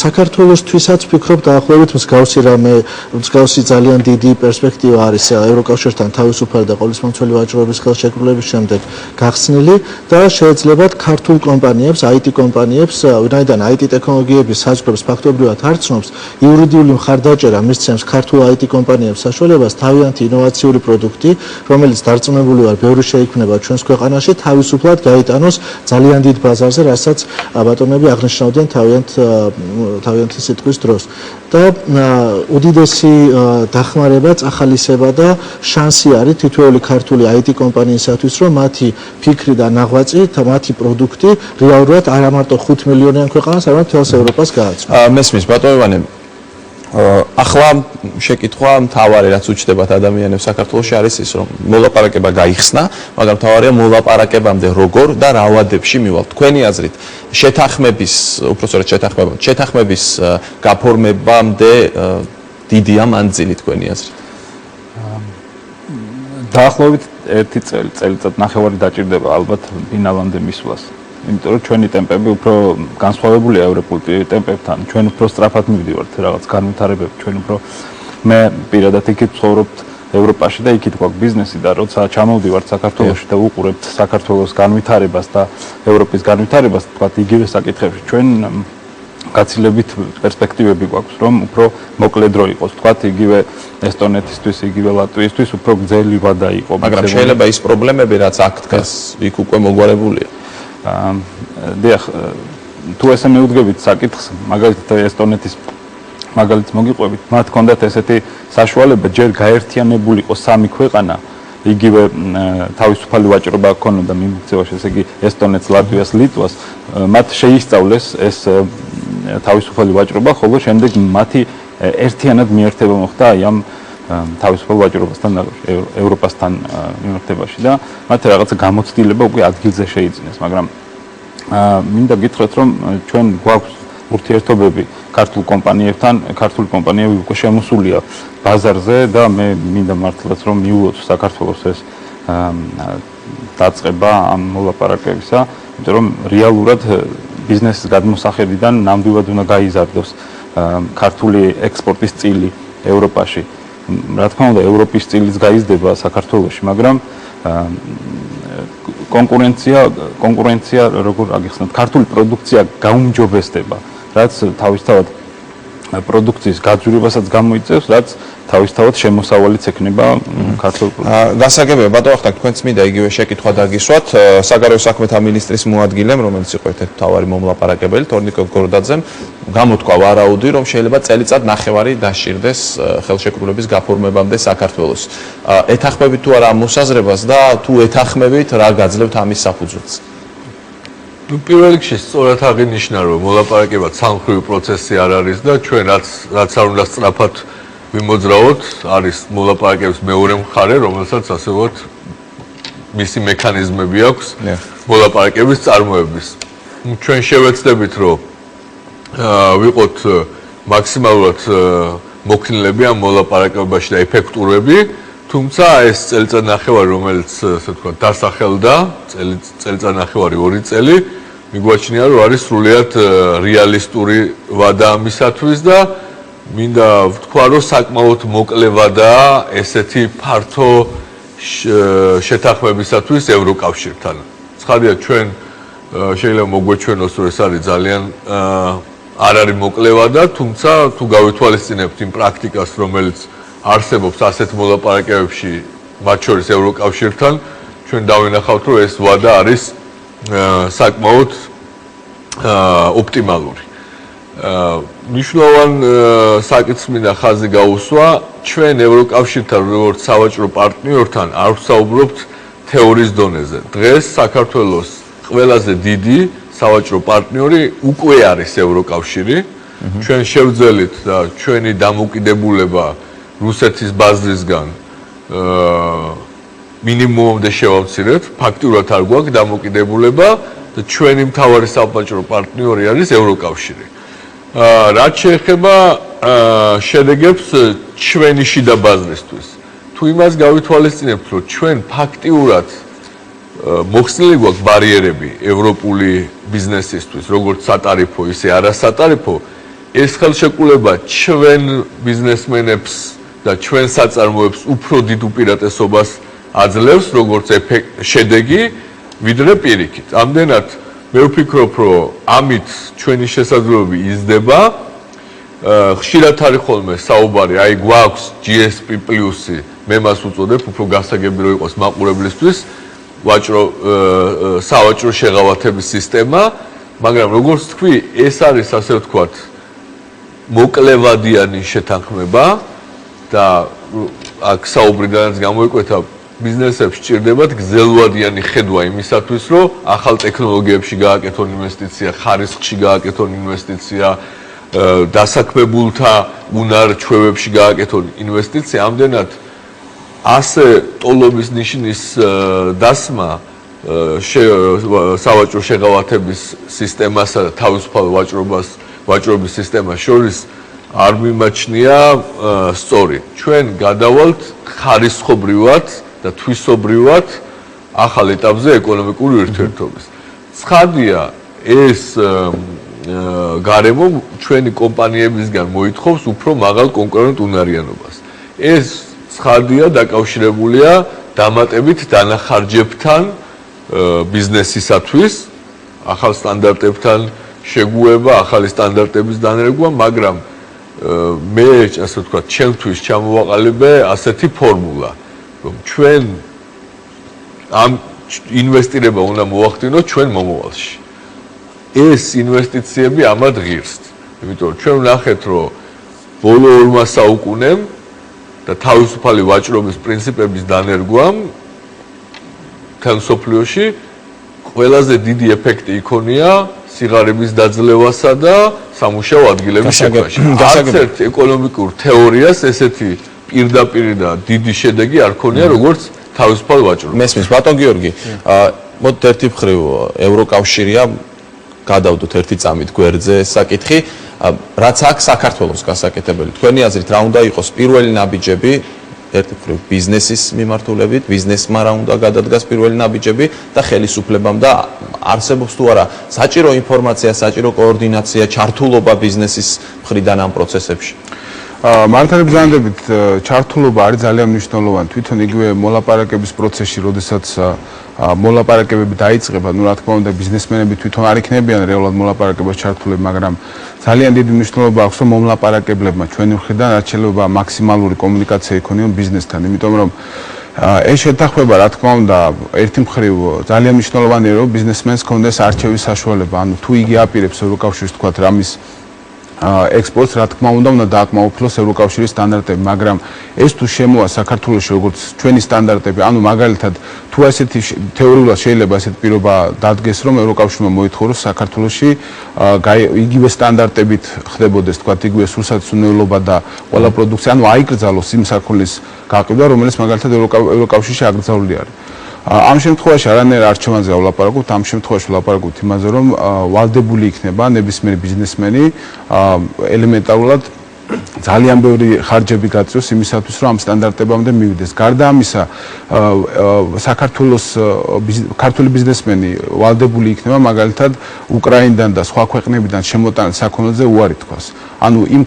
Speaker 7: საქართველოსთვისაც ვფიქრობ დაახლოებით მსგავსი ძალიან დიდი პერსპექტივა არის ევროკავშირთან თავისუფალი და ყოვლისმომცველი ვაჭრობის ხელშეკრულების შემდეგ გახსნილი და შეეძლებათ ქართულ კომპანიებს, IT კომპანიებს, ვინაიდან IT ტექნოლოგიების საზღვრებს ფაქტობრივად არ ცნობს, იურიდიული მხარდაჭერა მისცემს ქართულ IT კომპანიებს საშუალებას თავიანთი ინოვაციური პროდუქტი, რომელიც დარწმუნებული ვარ, ბევრი შეიქმნება ჩვენს ქვეყანაში, თავისუფლად გაიტანოს ძალიან დიდ ბაზარზე, რასაც ბატონები აღნიშნავდნენ თავიანთი სიტყვის დროს. და უდიდესი დახმარება, წახალისება და შანსი არის თითოეული ქართული IT კომპანიისათვის, რომ მათი ფიქრი და ნაღვაწი, მათი პროდუქტი რეალურად არა მარტო 5 მილიონიან ქვეყანას, არამედ მთელს ევროპას გააცნობს.
Speaker 1: მესმის ბატონო ივანე, ახლა შეკითხვა მთავარი რაც უჩნდებათ ადამიანებს საქართველოში არის ის, რომ მოლაპარაკება გაიხსნა, მაგრამ მთავარია მოლაპარაკებამდე როგორ და რა ვადებში მივალთ. თქვენი აზრით, შეთანხმების გაფორმებამდე დიდია მანძილი თქვენი აზრით?
Speaker 8: დაახლოებით 1 წელიწად ნახევარი დაჭირდება ალბათ ფინალამდე მისვლას. იმიტომ რომ ჩვენი ტემპები უფრო განსხვავებულია ევროპული ტემპებთან. ჩვენ უფრო სწრაფად მივდივართ რაღაც განვითარებები, ჩვენ უფრო მე პირადად იქით ვცხოვრობთ ევროპაში და იქით გვაქვს ბიზნესი და როცა ჩამოვდივართ საქართველოში და ვუყურებთ საქართველოს განვითარებას და ევროპის განვითარებას, თქვათ იგივე საკითხებში ჩვენ გაცილებით პერსპექტივები გვაქვს, რომ უფრო მოკლე დრო იყოს, თქვათ იგივე ესტონეთისთვის, იგივე ლატვიისთვის უფრო გრძელი ვადა იყო.
Speaker 1: მაგრამ შეიძლება ის პრობლემები, რაც აქ დგას, იქ უკვე მოგვარებულია.
Speaker 8: დიახ, თუ ესე მეუდგებით საკითხს, მაგალითად ესტონეთის მაგალითს მოგიყვებით, მათ ჰქონდათ ესეთი საშუალება, ჯერ გაერთიანებულიყო სამი ქვეყანა იგივე თავისუფალი ვაჭრობა ქონოდა მიმოქცევაში, ესე იგი ესტონეთს, ლატვიას, ლიტვას, მათ შეისწავლეს ეს თავისუფალი ვაჭრობა, ხოლო შემდეგ მათი ერთიანად მიერთება მოხდა აი ამ თავისუფალ ვაჭრობასთან ევროპასთან მიმართებაში და მათ რაღაცა გამოცდილება უკვე ადგილზე შეიძინეს, მაგრამ მინდა გითხრათ, რომ ჩვენ გვაქვს ურთიერთობები ქართულ კომპანიებთან, ქართული კომპანიები უკვე შემოსულია ბაზარზე და მე მინდა მართლაც რომ მიულოცო საქართველოს ეს დაწყება ამ მოლაპარაკებისა, იმიტომ რომ რეალურად ბიზნესის გადმოსახედიდან ნამდვილად უნდა გაიზარდოს ქართული ექსპორტის წილი ევროპაში. რა თქმა უნდა, ევროპის წილიც გაიზრდება საქართველოში, მაგრამ კონკურენცია როგორ აგიხსნათ, ქართული პროდუქცია გაუმჯობესდება, რაც თავისთავად პროდუქციის გაძვირებასაც გამოიწევს, რაც თავისთავად შემოსავალიც ექნება ქართულ პროდუქტს.
Speaker 1: გასაგებია, ბატონო, ახლა თქვენც მინდა იგივე შეკითხვა დაგისვათ საგარეო საქმეთა მინისტრის მოადგილემ, რომელიც იყო ერთ-ერთი მთავარი მომლაპარაკებელი, თორნიკე გორდაძემ, გამოთქვა ვარაუდი, რომ შეიძლება წელიწად ნახევარი დასჭირდეს ხელშეკრულების გაფორმებამდე საქართველოს. ეთანხმებით თუ არა ამ მოსაზრებას და თუ ეთანხმებით, რა გაძლევთ ამის საფუძველს?
Speaker 4: პირველ რიგში სწორად აღინიშნა, რომ მოლაპარაკება სამხრივი პროცესი არ არის და ჩვენ რაც არ უნდა სწრაფად ვიმოძრაოთ, არის მოლაპარაკების მეორე მხარე, რომელსაც ასე ვთქვათ, მისი მექანიზმები აქვს მოლაპარაკების წარმოების. ჩვენ შევეცდებით, რომ ვიყოთ მაქსიმალურად მოქნილები ამ მოლაპარაკებაში და ეფექტურები, თუმცა ეს წელიწადნახევარი, რომელიც ასე ვთქვათ, დასახელდა, წელიწადნახევარი 2 წელი, მიგვაჩნია, რომ არის სრულიად რეალისტური ვადა ამისათვის და მინდა ვთქვა, რომ საკმაოდ მოკლე ვადაა ესეთი ფართო შეთანხმებისათვის ევროკავშირთან. ცხადია, ჩვენ შეიძლება მოგვეჩვენოს, რომ ეს არის ძალიან არ არის მოკლე ვადა, თუმცა თუ გავითვალისწინებთ იმ პრაქტიკას, რომელიც არსებობს ასეთ მოლაპარაკებებში, მათ შორის ევროკავშირთან, ჩვენ დავინახავთ, რომ ეს ვადა არის საკმაოდ ოპტიმალური. მნიშვნელოვან საკითხს მინდა ხაზი გაუსვა, ჩვენ ევროკავშირთან, როგორც სავაჭრო პარტნიორთან, არ ვსაუბრობთ თეორიის დონეზე. დღეს საქართველოს ყველაზე დიდი სავაჭრო პარტნიორი უკვე არის ევროკავშირი. ჩვენ შევძელით და ჩვენი დამოუკიდებულება რუსეთის ბაზრისგან მინიმუმამდე შევამცირეთ, ფაქტურად არ გვაქვს დამოუკიდებულება და ჩვენი მთავარი სავაჭრო პარტნიორი არის ევროკავშირი. რაც შეეხება შედეგებს ჩვენი შიდა ბაზრისთვის, თუ იმას გავითვალისწინებთ, რომ ჩვენ ფაქტიურად მოხსნილი გვაქვს ბარიერები ევროპული ბიზნესისთვის, როგორც სატარიფო, ისე არასატარიფო, ეს ხელშეკრულება ჩვენ ბიზნესმენებს და ჩვენ საწარმოებს უფრო დიდ უპირატესობას აძლევს, როგორც შედეგი, ვიდრე პირიქით. ამდენად მე ვფიქრობ, რომ ამით ჩვენი შესაძლებლობები იზრდება. ხშირად არის ხოლმე საუბარი, აი გვაქვს GSP+, მე მას უწოდებ, უფრო გასაგები რომ იყოს მაყურებლისთვის, სავაჭრო შეღავათების სისტემა, მაგრამ როგორც თქვი, ეს არის ასე ვთქვათ, მოკლევადიანი შეთანხმება და აქ საუბრიდანაც გამოიკვეთა ბიზნესებს სჭირდებათ გზელვადიანი ხედვა იმისათვის, რომ ახალ ტექნოლოგიებში გააკეთონ ინვესტიცია, ხარისხში გააკეთონ ინვესტიცია, დასაქმებულთა უნარ-ჩვევებში გააკეთონ ინვესტიცია, ამდენად ასე ტოლობის ნიშნის დასმა სავაჭრო შეღავათების სისტემასა და თავისუფალ ვაჭრობის სისტემას შორის არ მიმაჩნია სწორი. ჩვენ გადავალთ ხარისხობრივად და თვისობრივად ახალ ეტაპზე ეკონომიკური ურთიერთობის. ცხადია, ეს გარემო ჩვენი კომპანიებისგან მოითხოვს უფრო მაღალ კონკურენტ უნარიანობას. ეს ცხადია დაკავშირებულია დამატებით დანახარჯებთან ბიზნესისათვის, ახალ სტანდარტებთან შეგუება, ახალი სტანდარტების დანერგვა, მაგრამ მე ასე ვთქვათ, ჩემთვის ჩამოვაყალიბე ასეთი ფორმულა, რომ ჩვენ ამ ინვესტირება უნდა მოვახდინოთ ჩვენ მომავალში. ეს ინვესტიციები ამად ღირსთ. იმიტომ რომ ჩვენ ვნახეთ, რომ ბოლო 2 საუკუნემ და თავისუფალი ვაჭრობის პრინციპების დანერგვამ თან სოფლიოში ყველაზე დიდი ეფექტი იქონია სიღარიბის დაძლევასა და სამუშაო ადგილების შექმნაში. არც ერთ ეკონომიკურ თეორიას ესეთი პირდაპირი და დიდი შედეგი არ ქონია როგორც თავისუფალ ვაჭრობას.
Speaker 1: მესმის ბატონ გიორგი, მოდით ერთი მხრივ ევროკავშირია გადავდოთ ერთი წამით გვერდზე საკითხი, რაც აქვს საქართველოს გასაკეთებელი. თქვენი აზრით რა უნდა იყოს პირველი ნაბიჯები ერთი მხრივ ბიზნესის მიმართულებით, ბიზნესმა რა უნდა გადადგას პირველი ნაბიჯები და ხელისუფლებამ და არსებობს თუ არა საჭირო ინფორმაცია, საჭირო კოორდინაცია, ჩართულობა ბიზნესის მხრიდან ამ პროცესებში?
Speaker 5: მართალი ბრძანდებით ჩართულობა არის ძალიან მნიშვნელოვანი. თვითონ იგივე მოლაპარაკების პროცესში, როდესაც მოლაპარაკებები დაიწყება, ну რა თქმა უნდა ბიზნესმენები თვითონ არ იქნებიან რეალურად მოლაპარაკებას ჩართულები, მაგრამ ძალიან დიდი მნიშვნელობა აქვს რომ მომლაპარაკებლებმა ჩვენი მხრიდან რაც შეიძლება მაქსიმალური კომუნიკაცია იქონიონ ბიზნესთან, იმიტომ რომ ეს შეთანხმება რა თქმა უნდა ერთი მხრივ ძალიან მნიშვნელოვანია რომ ბიზნესმენს ჰქონდეს არჩევის საშუალება, ანუ თუ იგი აპირებს ევროკავშირს თქვათ რამის ექსპორტს რა თქმა უნდა დააკმაყოფილოს ევროკავშირის სტანდარტები, მაგრამ ეს თუ შემოვა საქართველოში როგორც ჩვენი სტანდარტები, ანუ მაგალითად თუ ასეთი თეორიულად შეიძლება ასეთი პირობა დადგეს, რომ ევროკავშირმა მოითხოვოს საქართველოში იგივე სტანდარტებით ხდებოდეს, თქვათ იგივე სულსაწუნებლობა და ყველა პროდუქცია, ანუ აიკრძალოს იმ საქონლის გაყიდვა, რომელიც მაგალითად ევროკავშირში აკრძალული არის. ამ შემთხვევაში არანაირ არჩევანზე ვლაპარაკობთ, ამ შემთხვევაში ვლაპარაკობთ იმაზე, რომ ვალდებული იქნება ნებისმიერი ბიზნესმენი ელემენტარულად ძალიან ბევრი ხარჯები გაწევს იმისათვის, რომ ამ სტანდარტებამდე მივიდეს. გარდა ამისა, საქართველოს ქართული ბიზნესმენი ვალდებული იქნება მაგალითად უკრაინიდან და სხვა ქვეყნებიდან შემოტანილ საქონელზე უარი თქვას. ანუ იმ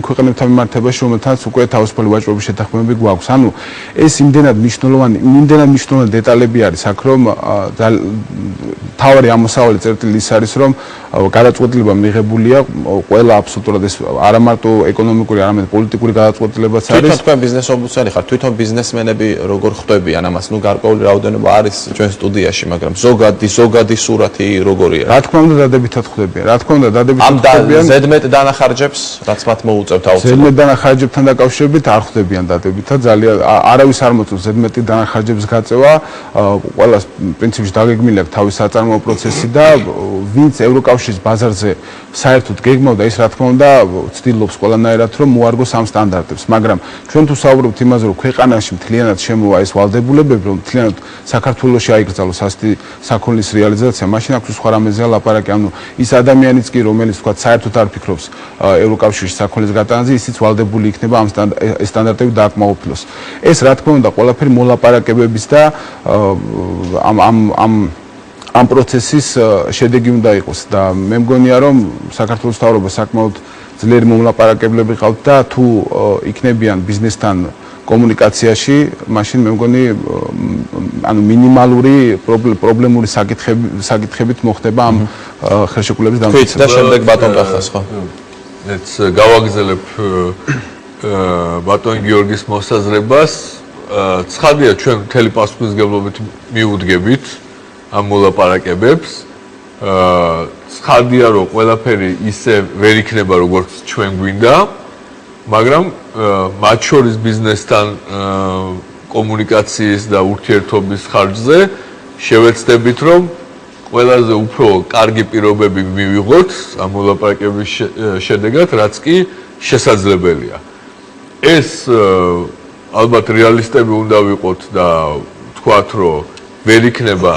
Speaker 5: ქვეყნებთან მიმართებაში, რომელთანაც უკვე თავისუფალი ვაჭრობის შეთანხმებები გვაქვს. ანუ ეს იმდენად მნიშვნელოვანი დეტალები არის აქ, რომ თავარი ამოსავალი წერტილი ის არის, რომ გადაწყვეტილება მიღებულია ყველა აბსოლუტურად ეს არა მარტო ეკონომიკური, არამედ პოლიტიკური გადაწყვეტილებაც არის.
Speaker 1: თვითონ თქვენ ბიზნეს ომბუდსმენი ხართ, თვითონ ბიზნესმენები როგორ ხვდებიან ამას? ნუ გარკვეული რაოდენობა არის ჩვენ სტუდიაში, მაგრამ ზოგადი სურათი როგორია?
Speaker 5: რა თქმა უნდა დადებითად ხვდებიან. რა თქმა უნდა დადებითად ხვდებიან.
Speaker 1: ზედმეტ დანახარჯებს, რაც მათ მოუწევთ აუცილებლად.
Speaker 5: ზედმეტ დანახარჯებთან დაკავშირებით არ ხვდებიან დადებითად, ძალიან არავის არ მოწევს ზედმეტი დანახარჯების გაწევა. ყველა პრინციპში დაგეგმილი აქვს თავის საწარმოო პროცესი და ვინც ევროკავშირის ბაზარზე საერთოდ გეგმავდა ის რა თქმა უნდა ცდილობს ყველანაირად რომ მოარგოს ამ სტანდარტებს, მაგრამ ჩვენ თუ საუბრობთ იმაზე რომ ქვეყანაში მთლიანად შემოვა ეს ვალდებულებები, რომ მთლიანად საქართველოში აიკრძალოს ასეთი საქონლის რეალიზაცია, მაშინ აქვს სხვა რამეზეა ლაპარაკი, ანუ ის ადამიანიც კი რომელიც თქვა საერთოდ არ ფიქრობს ევროკავშირის საქონლის გატანაზე, ისიც ვალდებული იქნება ამ სტანდარტები დააკმაყოფილოს. ეს რა თქმა უნდა ყველაფერი მოლაპარაკებების და ამ პროცესის შედეგი უნდა იყოს და მე მგონია რომ საქართველოს მთავრობა საკმაოდ ძლიერი მომლაპარაკებლები ყავთ და თუ იქნებიან ბიზნესთან კომუნიკაციაში, მაშინ მე მგონი ანუ მინიმალური პრობლემური საკითხებით მოხდება ამ ხელშეკრულების დამტკიცება.
Speaker 1: და შემდეგ ბატონ კახას ხო?
Speaker 4: მეც გავაგზავნებ ბატონ გიორგის მოსაზრებას. ცხადია ჩვენ მთელი პასუხისმგებლობით მიუდგებით ამ მოლაპარაკებებს. ცხადია რომ ყველაფერი ისე ვერ იქნება როგორც ჩვენ გვინდა, მაგრამ მათ შორის ბიზნესთან კომუნიკაციის და ურთიერთობის ხარჯზე შევეცდებით რომ ყველაზე უფრო კარგი პირობები მივიღოთ ამ მოლაპარაკების შედეგად, რაც კი შესაძლებელია. ეს ალბათ რეალისტები უნდა ვიყოთ და ვთქვათ, რომ ვერ იქნება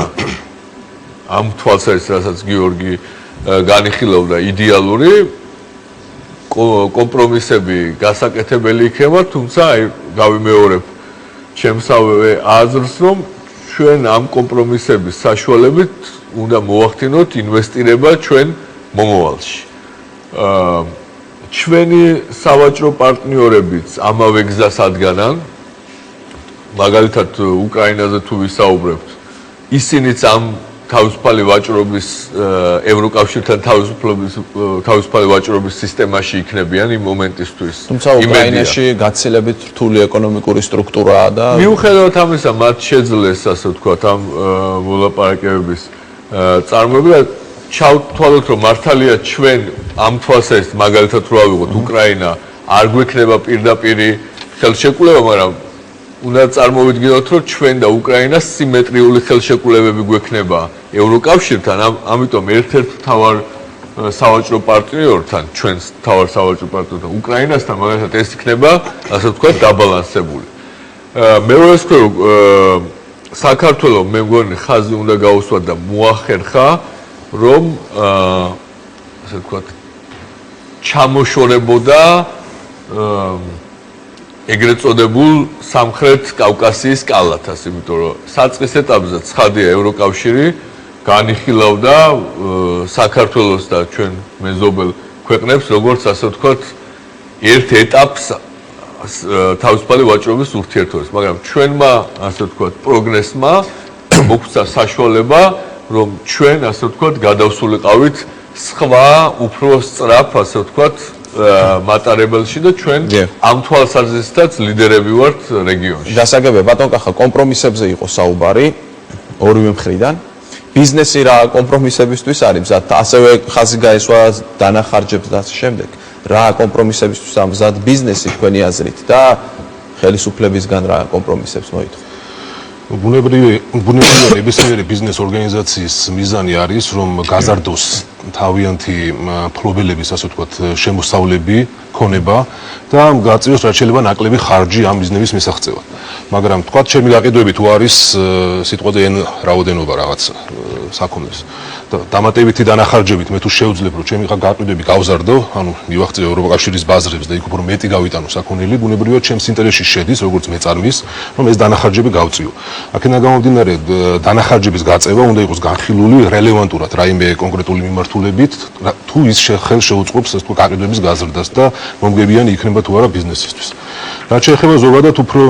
Speaker 4: ამ თვალსაზრისით, რასაც გიორგი განიხილავდა იდეალური კომპრომისები გასაკეთებელი იქნება, თუმცა გავიმეორებ ჩემსავე აზრს, რომ ჩვენ ამ კომპრომისების საშუალებით უნდა მოვახდინოთ ინვესტირება ჩვენ მომავალში. ჩვენი სავაჭრო პარტნიორებიც ამავე გზას ადგანან, მაგალითად უკრაინაზე თუ ვისაუბრებთ, ისინიც ამ თავისუფალი ვაჭრობის ევროკავშირთან თავისუფალი ვაჭრობის სისტემაში იქნებიან იმ მომენტისთვის.
Speaker 1: თუმცა უკრაინაში გაცილებით რთული ეკონომიკური სტრუქტურაა და
Speaker 4: მიუხედავად ამისა, მათ შეძლეს ასე ვთქვათ ამ მოლაპარაკებების წარმოება. ჩავთვალოთ, რომ მართალია ჩვენ ამ თვალსაზრისით მაგალითად რო ავიღოთ უკრაინა არ გვექნება პირდაპირი ხელშეკრულება, მაგრამ უნდა წარმოვიდგინოთ, რომ ჩვენ და უკრაინა სიმეტრიული ხელშეკრულებები გვექნება ევროკავშირთან, ამიტომ ერთ-ერთ მთავარ სავაჭრო პარტნიორთან, ჩვენს მთავარ სავაჭრო პარტნიორთან, უკრაინასთან მაგალითად ეს იქნება, ასე ვთქვათ, დაბალანსებული. მეორე ვთქვი, რომ საქართველოს მე მგონი ხაზი უნდა გაუსვა და მოახერხა, რომ ასე ვთქვათ, ჩამოშორებოდა ეგრეთ წოდებულ სამხრეთ კავკასიის კალათას, იმიტომ რომ საწყის ეტაპზე ცხადია ევროკავშირი განიხილავდა საქართველოს და ჩვენ მეზობელ ქვეყნებს, როგორც ასე ვთქვათ, ერთ ეტაპს თავისუფალი ვაჭრობის ურთიერთობებს, მაგრამ ჩვენმა ასე ვთქვათ, პროგრესმა მოგვცა საშუალება, რომ ჩვენ ასე ვთქვათ, გადავსულიყავით სხვა უფრო სწრაფ, ასე ვთქვათ, მატარებელში და ჩვენ ამ თვალსაზრისითაც ლიდერები ვართ რეგიონში.
Speaker 1: დასაგებია ბატონ კახა, კომპრომისებზე იყო საუბარი ორივე მხრიდან. ბიზნესი რა კომპრომისებისთვის არის მზად? ასევე ხაზი გაესვა დანახარჯებს და ასე შემდეგ. რა კომპრომისებისთვის არის მზად ბიზნესი თქვენი აზრით და ხელისუფლებისგან რა კომპრომისებს მოითხოვ?
Speaker 6: ბუნებრივია ნებისმიერი ბიზნეს ორგანიზაციის მიზანი არის, რომ გაზარდოს თავიანთი მფლობელების, ასე ვთქვათ, შემოსავლები, ქონება და გაწიოს რაც შეიძლება ნაკლები ხარჯი ამ ბიზნესის მისაღწევად. მაგრამ თქვათ, ჩემი გაყიდვებით თუ არის სიტყვაზე n რაოდენობა რაღაც საქონლის. და დამატებითი დანახარჯებით მე თუ შევძლებ, რომ ჩემი გაყიდვები გავზარდო, ანუ მივახწევ ევროკავშირის ბაზრებს და იქ უფრო მეტი გავიტანო საქონელი, ბუნებრივია ჩემს ინტერესში შედის, როგორც მეწარმის, რომ ეს დანახარჯები გავწიო. აქედან გამომდინარე, დანახარჯების გაწევა უნდა იყოს განხილული რელევანტურად რაიმე კონკრეტული მიმართულებით, თუ ის ხელს შეუწყობს ეს გაყიდვების გაზრდას და მომგებიანი იქნება თუ არა ბიზნესისთვის. რაც შეეხება ზოგადად უფრო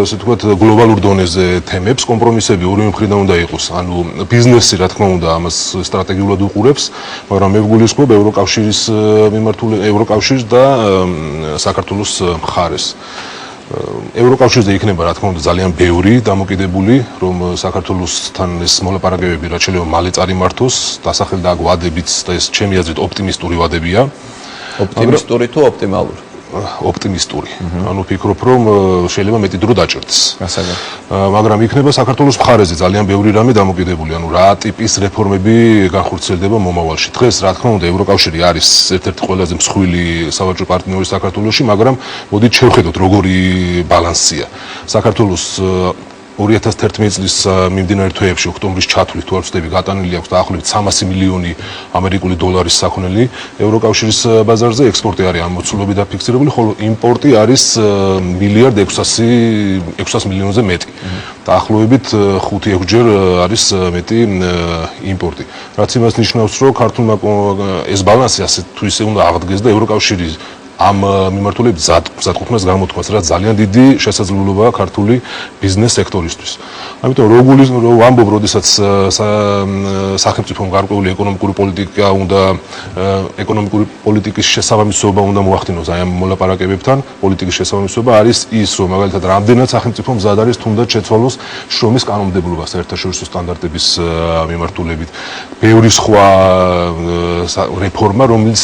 Speaker 6: ასე ვთქვათ გლობალურ დონეზე თემებს, კომპრომისები ორივე მხრიდან უნდა იყოს. ანუ ბიზნესი რა თქმა უნდა ამას სტრატეგიულად უყურებს, მაგრამ მე ვგულისხმობ ევროკავშირის ევროკავშირს და საქართველოს მხარეს. ევროკავშირზე იქნება რა თქმა უნდა ძალიან ბევრი დამოკიდებული, რომ საქართველოსთან ეს მოლაპარაკებები რაც შეიძლება მალე წარიმართოს, დასახელდა აქ ვადებიც და ეს ჩემი აზრით ოპტიმისტური ვადებია.
Speaker 1: ოპტიმისტური თუ ოპტიმალური?
Speaker 6: ოპტიმისტური. ანუ ვფიქრობ, რომ შეიძლება მეტი დრო დაჭერდეს. მაგრამ იქნება საქართველოს მხარეზე ძალიან ბევრი რამე დამოკიდებული, ანუ რა ტიპის რეფორმები განხორციელდება მომავალში. დღეს რა თქმა უნდა ევროკავშირი არის ერთ-ერთი ყველაზე მსხვილი სავაჭრო პარტნიორი საქართველოში, მაგრამ მოდით შევხედოთ როგორი ბალანსია. საქართველოს 2011 წლის მიმდინარე თვეებში ოქტომბრის ჩათვლით თუ არ ვცდები გატანილი აქვს დაახლოებით 300 მილიონი ამერიკული დოლარის საქონელი ევროკავშირის ბაზარზე, ექსპორტი არის ამ მოცულობით დაფიქსირებული, ხოლო იმპორტი არის 1.6 მილიონზე მეტი. დაახლოებით 5-6 ჯერ არის მეტი იმპორტი. რაც იმას ნიშნავს, რომ ქართულმა ეს ბალანსი ასე თუ ისე უნდა აღდგეს და ევროკავშირი ამ მიმართულებით მზადყოფნას გამოთქვას, რაც ძალიან დიდი შესაძლებლობაა ქართული ბიზნეს სექტორისთვის. ამიტომ რო ვამბობ, როდესაც სახელმწიფომ გარკვეული ეკონომიკური პოლიტიკა უნდა ეკონომიკური პოლიტიკის შესაბამისობა უნდა მოახდინოს აი ამ მოლაპარაკებებთან, პოლიტიკის შესაბამისობა არის ის, რომ მაგალითად რამდენად სახელმწიფო მზად არის თუნდაც შეცვალოს შრომის კანონმდებლობა საერთაშორისო სტანდარტების მიმართულებით. ბევრი სხვა რეფორმა, რომელიც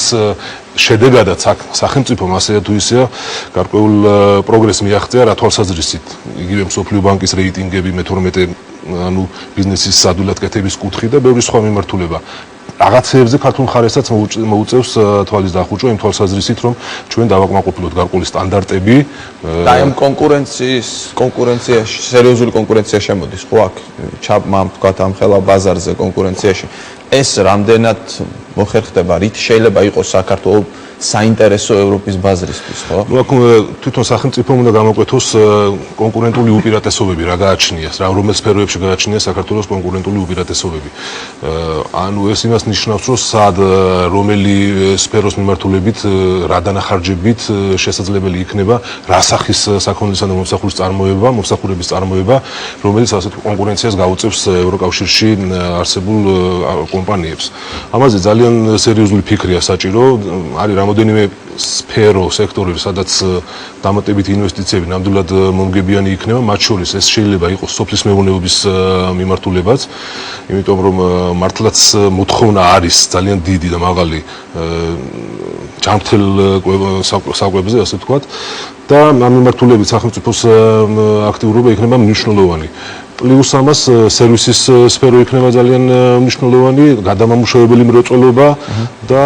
Speaker 6: შედეგადაც სახელმწიფომ ასე თუ ისეა გარკვეულ პროგრესს მიაღწია რა თვალსაზრისით იგივე მსოფლიო ბანკის რეიტინგები მე-12 ანუ ბიზნესის ადვილად კეთების კუთხე და ბევრი სხვა მიმართულება რაღაცეებზე ქართულ მხარესაც მოუწევს თვალის დახუჭვა იმ თვალსაზრისით რომ ჩვენ დავაკმაყოფილოთ გარკვეული სტანდარტები
Speaker 1: და ამ კონკურენციაში სერიოზული კონკურენცია შემოდის ხო აქ ჩაბმამ თქვა ამ ხელა ბაზარზე კონკურენციაში ეს რამდენად მოხერხდება რით შეიძლება იყოს საქართველოს საინტერესო ევროპის ბაზრისთვის, ხო?
Speaker 6: ნუ აქ თვითონ სახელმწიფომ უნდა გამოკვეთოს კონკურენტული უპირატესობები, რა გააჩნიას, რომელ სფეროებში გააჩნიას საქართველოს კონკურენტული უპირატესობები. ანუ ეს იმას ნიშნავს, რომ სად რომელი სფეროს მიმართულებით რა დანახარჯებით შესაძლებელი იქნება რა სახის საქონლისა და მომსახურების წარმოება, რომელიც ასეთ კონკურენციას გაუწევს ევროკავშირში არსებულ კომპანიებს. ამაზე ძალიან სერიოზული ფიქრია საჭირო, არის რამოდენიმე სფერო, სექტორი, სადაც დამატებითი ინვესტიციები ნამდვილად მომგებიანი იქნება, მათ შორის ეს შეიძლება იყოს სოფლის მეურნეობის მიმართულებაც, იმიტომ რომ მართლაც მოთხოვნა არის ძალიან დიდი და მაღალი ჯანმრთელ საკვებზე, ასე ვთქვათ, და ამ მიმართულებით სახელმწიფოს აქტიურობა იქნება მნიშვნელოვანი. პლუს ამას სერვისის სფერო იქნება ძალიან მნიშვნელოვანი, გადამამუშავებელი მრეწველობა და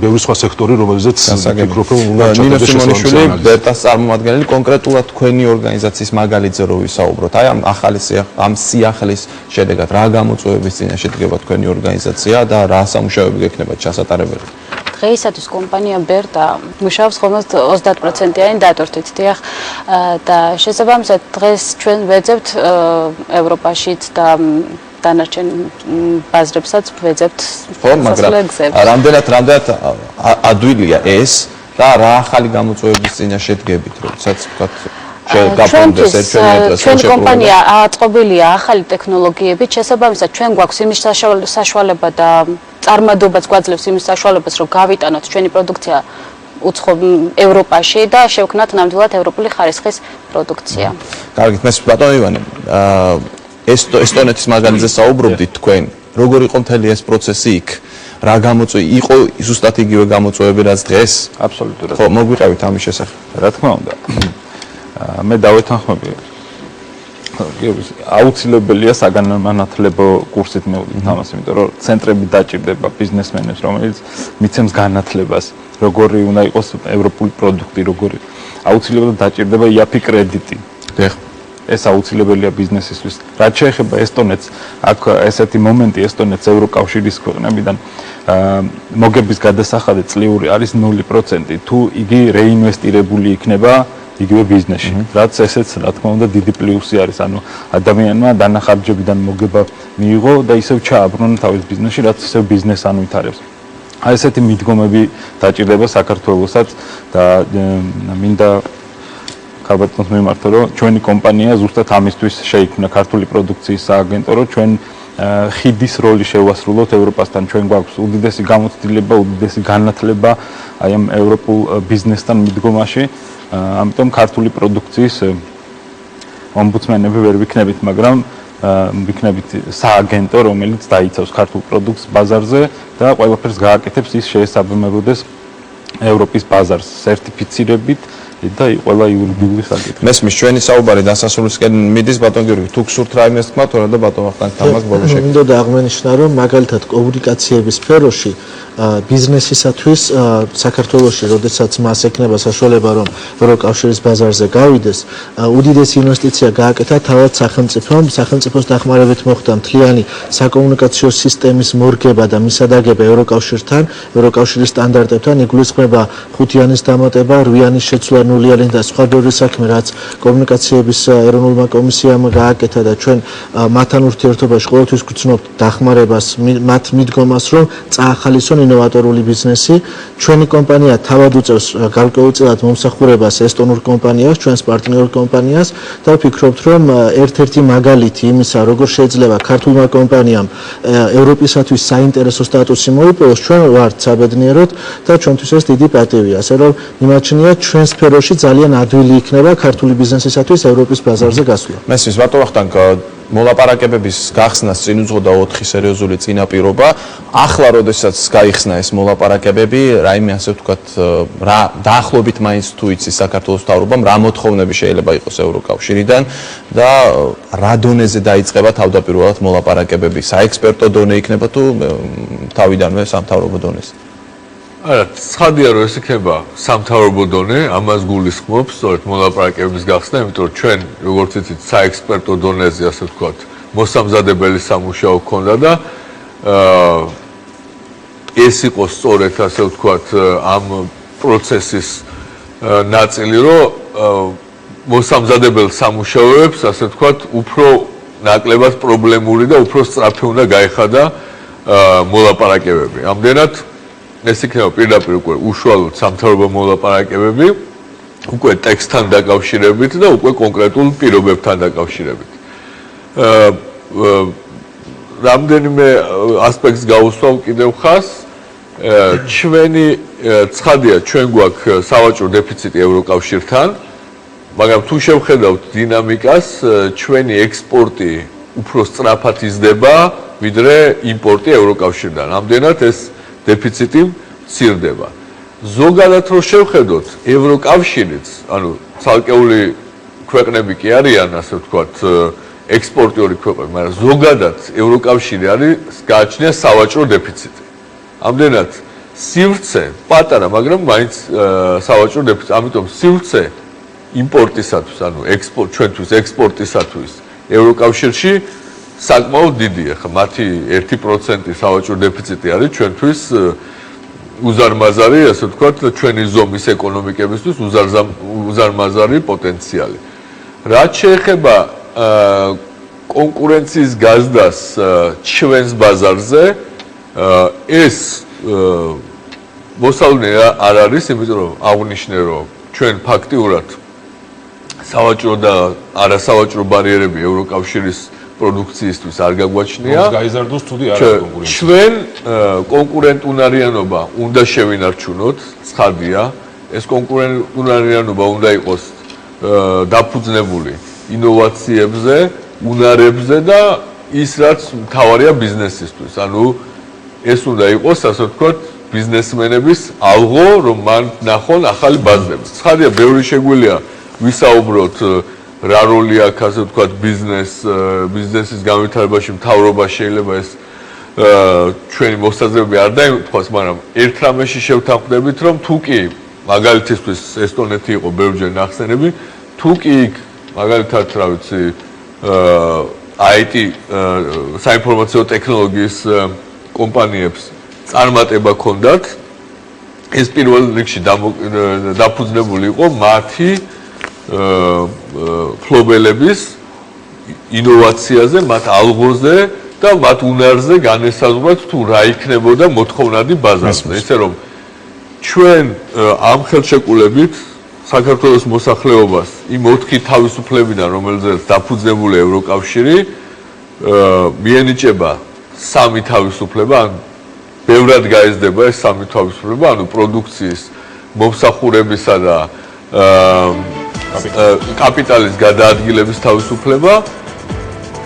Speaker 6: ბევრი სხვა სექტორი, რომელზეც ვფიქრობ, რომ უნდა
Speaker 1: ნინო სიმონიშვილი, ბერტას წარმომადგენელი, კონკრეტულად თქვენი ორგანიზაციის მაგალითზე რო ვისაუბროთ, აი ამ სიახლის შედეგად რა გამოწვევების წინაშე დგება თქვენი ორგანიზაცია და რა სამუშაოები გექნება ჩასატარებელი?
Speaker 9: დღეისათვის კომპანია ბერტა მუშაობს ხოლმე 30%-იანი დატვირთვით, დიახ, და შესაბამისად დღეს ჩვენ ვეძებთ ევროპაშიც და დანარჩენ ბაზრებსაც ვეძებთ სასწავლებლებს.
Speaker 1: რამდენად ადვილია ეს და რა ახალი გამოწვევების წინაშე დგებით, როდესაც ვთქვათ
Speaker 9: ჩვენ კომპანია აწყობილია ახალი ტექნოლოგიებით, შესაბამისად ჩვენ გვაქვს იმის საშუალება და წარმადობაც გვაძლევს იმის საშუალებას, რომ გავიტანოთ ჩვენი პროდუქცია უცხო ევროპაში და შევქნათ ნამდვილად ევროპული ხარისხის პროდუქცია.
Speaker 1: კარგით, მე ბატონო ივანე, ესტონეთის მაგალითზე საუბრობდით თქვენ, როგორ იყო მთელი ეს პროცესი იქ? რა გამოწვევი იყო ზუსტად იგივე გამოწვევები რაც დღეს?
Speaker 8: აბსოლუტურად.
Speaker 1: ხო, მოგვიყევით ამის შესახებ.
Speaker 8: რა თქმა უნდა. მე დავეთანხმები. აუცილებელია საგანმანათლებლო კურსით მივიდეთ ამას, იმიტომ რომ ცენტრები დაჭირდება ბიზნესმენებს, რომელიც მიცემს განათლებას, როგორი უნდა იყოს ევროპული პროდუქტი, როგორი აუცილებლად დაჭირდება IAPI კრედიტი. ეს აუცილებელია ბიზნესისთვის. რაც შეეხება ესტონეთს, აქ ესეთი მომენტი ესტონეთს ევროკავშირის ქვეყნებიდან მოგების გადასახადი წლიური არის 0%, თუ იგი რეინვესტირებული იქნება იგივე ბიზნესში. რაც ესეც რა თქმა უნდა დიდი პლუსი არის, ანუ ადამიანმა დანახარჯებიდან მოგება მიიღო და ისევ ჩააბრუნა თავის ბიზნესში, რაც ისევ ბიზნესს ანვითარებს. აი ესეთი მიდგომები დაჭირდება საქართველოსაც და მინდა ქალბატონს მიმართო, რომ ჩვენი კომპანია ზუსტად ამისთვის შეიქმნა ქართული პროდუქციის სააგენტო, რომ ჩვენ ხიდის როლი შევასრულოთ ევროპასთან. ჩვენ გვაქვს უდიდესი გამოცდილება, უდიდესი განათლება აი ამ ევროპულ ბიზნესთან მიდგომაში. ამიტომ ქართული პროდუქციის ომბუდსმენები ვერ ვიქნებით, მაგრამ ვიქნებით სააგენტო, რომელიც დაიცავს ქართულ პროდუქტს ბაზარზე და ყველაფერს გააკეთებს ის შეესაბამებოდეს ევროპის ბაზარს სერტიფიცირებით და ყველა იურიდიული საკითხი.
Speaker 1: მესმის ჩვენი საუბარი დასასრულისკენ მიდის, ბატონ გიორგი, თუ გსურთ რაიმე თქვა, თორე და ბატონ ვახტანგ თამას ბოლოს შეკ.
Speaker 7: მინდოდა აღმენიშნა, რომ მაგალითად კომუნიკაციების სფეროში ბიზნესისათვის საქართველოში, როდესაც მას ექნება საშუალება, რომ ევროკავშირის ბაზარზე გავიდეს, უდიდესი ინვესტიცია გააკეთა თავად სახელმწიფომ, სახელმწიფოს დახმარებით მოხდა მთლიანი საკომუნიკაციო სისტემის მორგება და მისადაგება ევროკავშირთან, ევროკავშირის სტანდარტებთან, იგულისხმება 5-იანის დამატება, 8-იანის შეცვლა, 0-იანი და სხვა ბევრი საქმე, რაც კომუნიკაციების ეროვნულმა კომისიამ გააკეთა და ჩვენ მათთან ურთიერთობაში ყოველთვის გვცნობთ დახმარებას, მათ მიდგომას, რომ წაახალისონ ინოვატორული ბიზნესი. ჩვენი კომპანია თავად უწევს გარკვეულწილად მომსახურებას ესტონურ კომპანიას, ჩვენს პარტნიორ კომპანიას და ვფიქრობთ, რომ ერთ-ერთი მაგალითი იმისა, როგორ შეიძლება ქართულმა კომპანიამ ევროპისათვის საინტერესო სტატუსი მოიპოვოს, ჩვენ ვართ საბედნიეროდ და ჩვენთვის ეს დიდი პატივია. ასე რომ მიმაჩნია ჩვენ სფეროში ძალიან ადვილი იქნება ქართული ბიზნესისათვის ევროპის ბაზარზე გასვლა.
Speaker 1: მესმის ბატონ ვახტანგ, მოლაპარაკებების გახსნას წინ უძღოდა 4 სერიოზული წინაპირობა. ახლა როდესაც გაიხსნა ეს მოლაპარაკებები, რაიმე ასე ვთქვათ, რა დაახლოებით მაინც თუ იცის საქართველოს მთავრობამ, რა მოთხოვნები შეიძლება იყოს ევროკავშირიდან და რა დონეზე დაიწყება თავდაპირველად მოლაპარაკებები, საექსპერტო დონე იქნება თუ თავიდანვე სამთავრობო დონეზე?
Speaker 4: არა, ცხადია რომ ეს იქნება სამთავრობო დონე, ამას გულისხმობს სწორედ მოლაპარაკებების გახსნა, იმიტომ რომ ჩვენ როგორც იცით საექსპერტო დონეზე ასე ვთქვათ, მოსამზადებელი სამუშაო გქონდა და ეს იყო სწორედ ასე ვთქვათ ამ პროცესის ნაწილი, რომ მოსამზადებელ სამუშაოებს ასე ვთქვათ უფრო ნაკლებად პრობლემური და უფრო სწრაფი უნდა გაეხადა მოლაპარაკებები. ამდენად ეს იქნება პირდაპირ უკვე უშუალოდ სამთავრობო მოლაპარაკებები, უკვე ტექსტთან დაკავშირებით და უკვე კონკრეტულ პირობებთან დაკავშირებით. რამდენიმე ასპექტს გავუსვამ კიდევ ხას. ჩვენი ცხადია, ჩვენ გვაქვს სავაჭრო დეფიციტი ევროკავშირთან, მაგრამ თუ შევხედავთ დინამიკას, ჩვენი ექსპორტი უფრო სწრაფად იზრდება, ვიდრე იმპორტი ევროკავშირიდან. ამდენად ეს დეფიციტი სირდება. ზოგადად რო შევხედოთ, ევროკავშირიც, ანუ ცალკეული ქვეყნები კი არიან, ასე ვთქვათ, ექსპორტიორი ქვეყნები, მაგრამ ზოგადად ევროკავშირი არის გააჩნია სავაჭრო დეფიციტი. ამდენად სივრცე პატარა, მაგრამ მაინც სავაჭრო დეფიციტი, ამიტომ სივრცე იმპორტისათვის, ანუ ჩვენთვის ექსპორტისათვის ევროკავშირში საკმაოდ დიდია. ხა მათი 1% სავაჭრო დეფიციტი არის ჩვენთვის უზარმაზარი, ასე ვთქვათ, ჩვენი ზომის ეკონომიკებისთვის უზარმაზარი პოტენციალი. რაც შეეხება კონკურენციის გაზრდას ჩვენს ბაზარზე, ეს მოსალოდნელი არ არის, იმიტომ რომ აღვნიშნე, რომ ჩვენ ფაქტიურად სავაჭრო და არასავაჭრო ბარიერები ევროკავშირის პროდუქციისთვის არ გაგვაჩნია.
Speaker 6: გაიზარდოს თუ არა კონკურენცია.
Speaker 4: ჩვენ კონკურენტუნარიანობა უნდა შევინარჩუნოთ, ცხადია. ეს კონკურენტუნარიანობა უნდა იყოს დაფუძნებული ინოვაციებზე, უნარებზე და ის რაც მთავარია ბიზნესისთვის. ანუ ეს უნდა იყოს, ასე ვთქვათ, ბიზნესმენების ალღო, რომ მან ნახონ ახალი ბაზრები. ცხადია, ბევრი შეგვიძლია ვისაუბროთ რა როლი აქვს, ასე ვთქვათ, ბიზნესის განვითარებაში, მთავრობა შეიძლება ეს ჩვენი მოსაზრებები არ დაიმთხოს, მაგრამ ერთ რამეში შევთანხმდებით, რომ თუ კი მაგალითისთვის ესტონეთი იყო ბევრჯერ ნახსენები, თუ კი იქ მაგალითად, რა ვიცი, IT საინფორმაციო ტექნოლოგიის კომპანიებს წარმატება ჰქონდათ, ეს პირველ რიგში დაფუძნებული იყო მათი ფლობელების ინოვაციაზე, მათ ალღოზე და მათ უნარზე განესაზღვრათ თუ რა იქნებოდა მოთხოვნადი ბაზარზე. ისე რომ ჩვენ ამ ხელშეკრულებით საქართველოს მოსახლეობას იმ 4 თავისუფლებიდან, რომელზეც დაფუძნებულია ევროკავშირი, მიენიჭება 3 თავისუფლება, ან ბევრად გაიზრდება ეს 3 თავისუფლება, ანუ პროდუქციის, მომსახურებისა და კაპიტალის გადაადგილების თავისუფლება.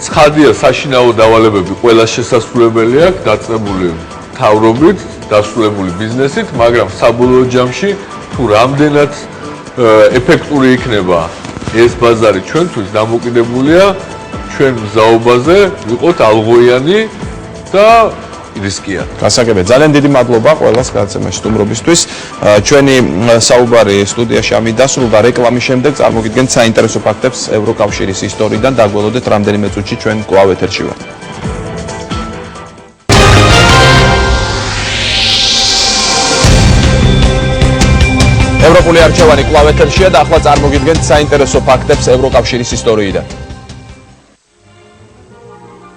Speaker 4: ცხადია, საშინაო დავალებები ყველა შესასრულებელი აქვს, დაწყებული მთავრობით, დასრულებული ბიზნესით, მაგრამ საბოლოო ჯამში თუ რამდენად ეფექტური იქნება ეს ბაზარი ჩვენთვის, დამოკიდებულია ჩვენ მზაობაზე ვიყოთ ალღოიანი და რისკია.
Speaker 1: გასაგებია. ძალიან დიდი მადლობა ყველას გადაცემაში სტუმრობისთვის. ჩვენი საუბარი სტუდიაში ამით დასრულდა. რეკლამის შემდეგ წარმოგიდგენთ საინტერესო ფაქტებს ევროკავშირის ისტორიიდან. დაგველოდეთ რამდენიმე წუთში ჩვენ კვლავ ეთერში ვართ. ევროპული არჩევანი კვლავ ეთერშია და ახლა წარმოგიდგენთ საინტერესო ფაქტებს ევროკავშირის ისტორიიდან.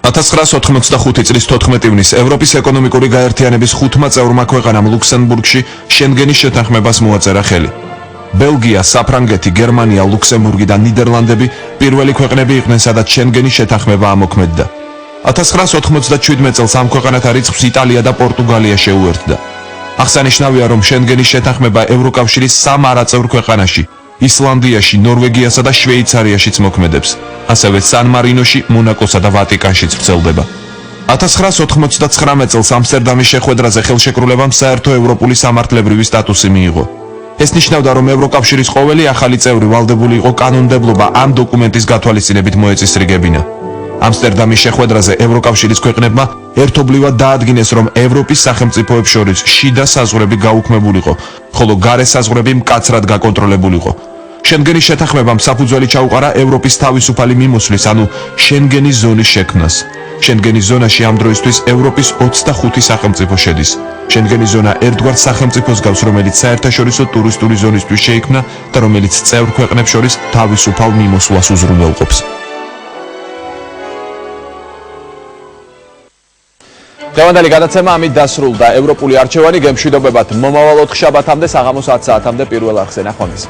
Speaker 1: 1985 წლის 14 ივნისს ევროპის ეკონომიკური გაერთიანების 5 წევრმა ქვეყანამ ლუქსემბურგში შენგენის შეთანხმებას მოაწერა ხელი. ბელგია, საფრანგეთი, გერმანია, ლუქსემბურგი და ნიდერლანდები პირველი ქვეყნები იყვნენ, სადაც შენგენის შეთანხმება ამოქმედდა. 1997 წელს ამ ქვეყანათა რიცხვს იტალია და პორტუგალია შეუერთდა. აღსანიშნავია, რომ შენგენის შეთანხმება ევროკავშირის 3 არაწევრ ქვეყანაში, ისლანდიაში, ნორვეგიასა და შვეიცარიაშიც მოქმედებს. ასევე სან მარინოში, მონაკოსა და ვატიკანშიც ვრცელდება. 1999 წელს ამსტერდამის შეხვედრაზე ხელშეკრულებამ საერთო ევროპული სამართლებრივი სტატუსი მიიღო. ეს ნიშნავდა, რომ ევროკავშირის ყოველი ახალი წევრი ვალდებული იყო კანონმდებლობა ამ დოკუმენტის გათვალისწინებით მოეწესრიგებინა. ამსტერდამის შეხვედრაზე ევროკავშირის ქვეყნებმა ერთობლივად დაადგინეს, რომ ევროპის სახელმწიფოებს შორის შიდა საზღვრები გაუქმებულიყო, ხოლო გარე საზღვრები მკაცრად გაკონტროლებულიყო. შენგენის შეთანხმებამ საფუძველი ჩაუყარა ევროპის თავისუფალი მიმოსვლის, ანუ შენგენის ზონის შექმნას. შენგენის ზონაში ამ დროისთვის ევროპის 25 სახელმწიფო შედის. შენგენის ზონა ერთგვარ სახელმწიფოს გავს, რომელიც საერთაშორისო ტურისტული ზონისთვის შეიქმნა და რომელიც წევრ ქვეყნებს შორის თავისუფალ მიმოსვლას უზრუნველყოფს. დღევანდელი გადაცემა ამით დასრულდა. ევროპული არჩევანი გემშვიდობებად მომავალ 4 შაბათამდე საღამო 10 საათამდე პირველ არხზე. ნახვამდის.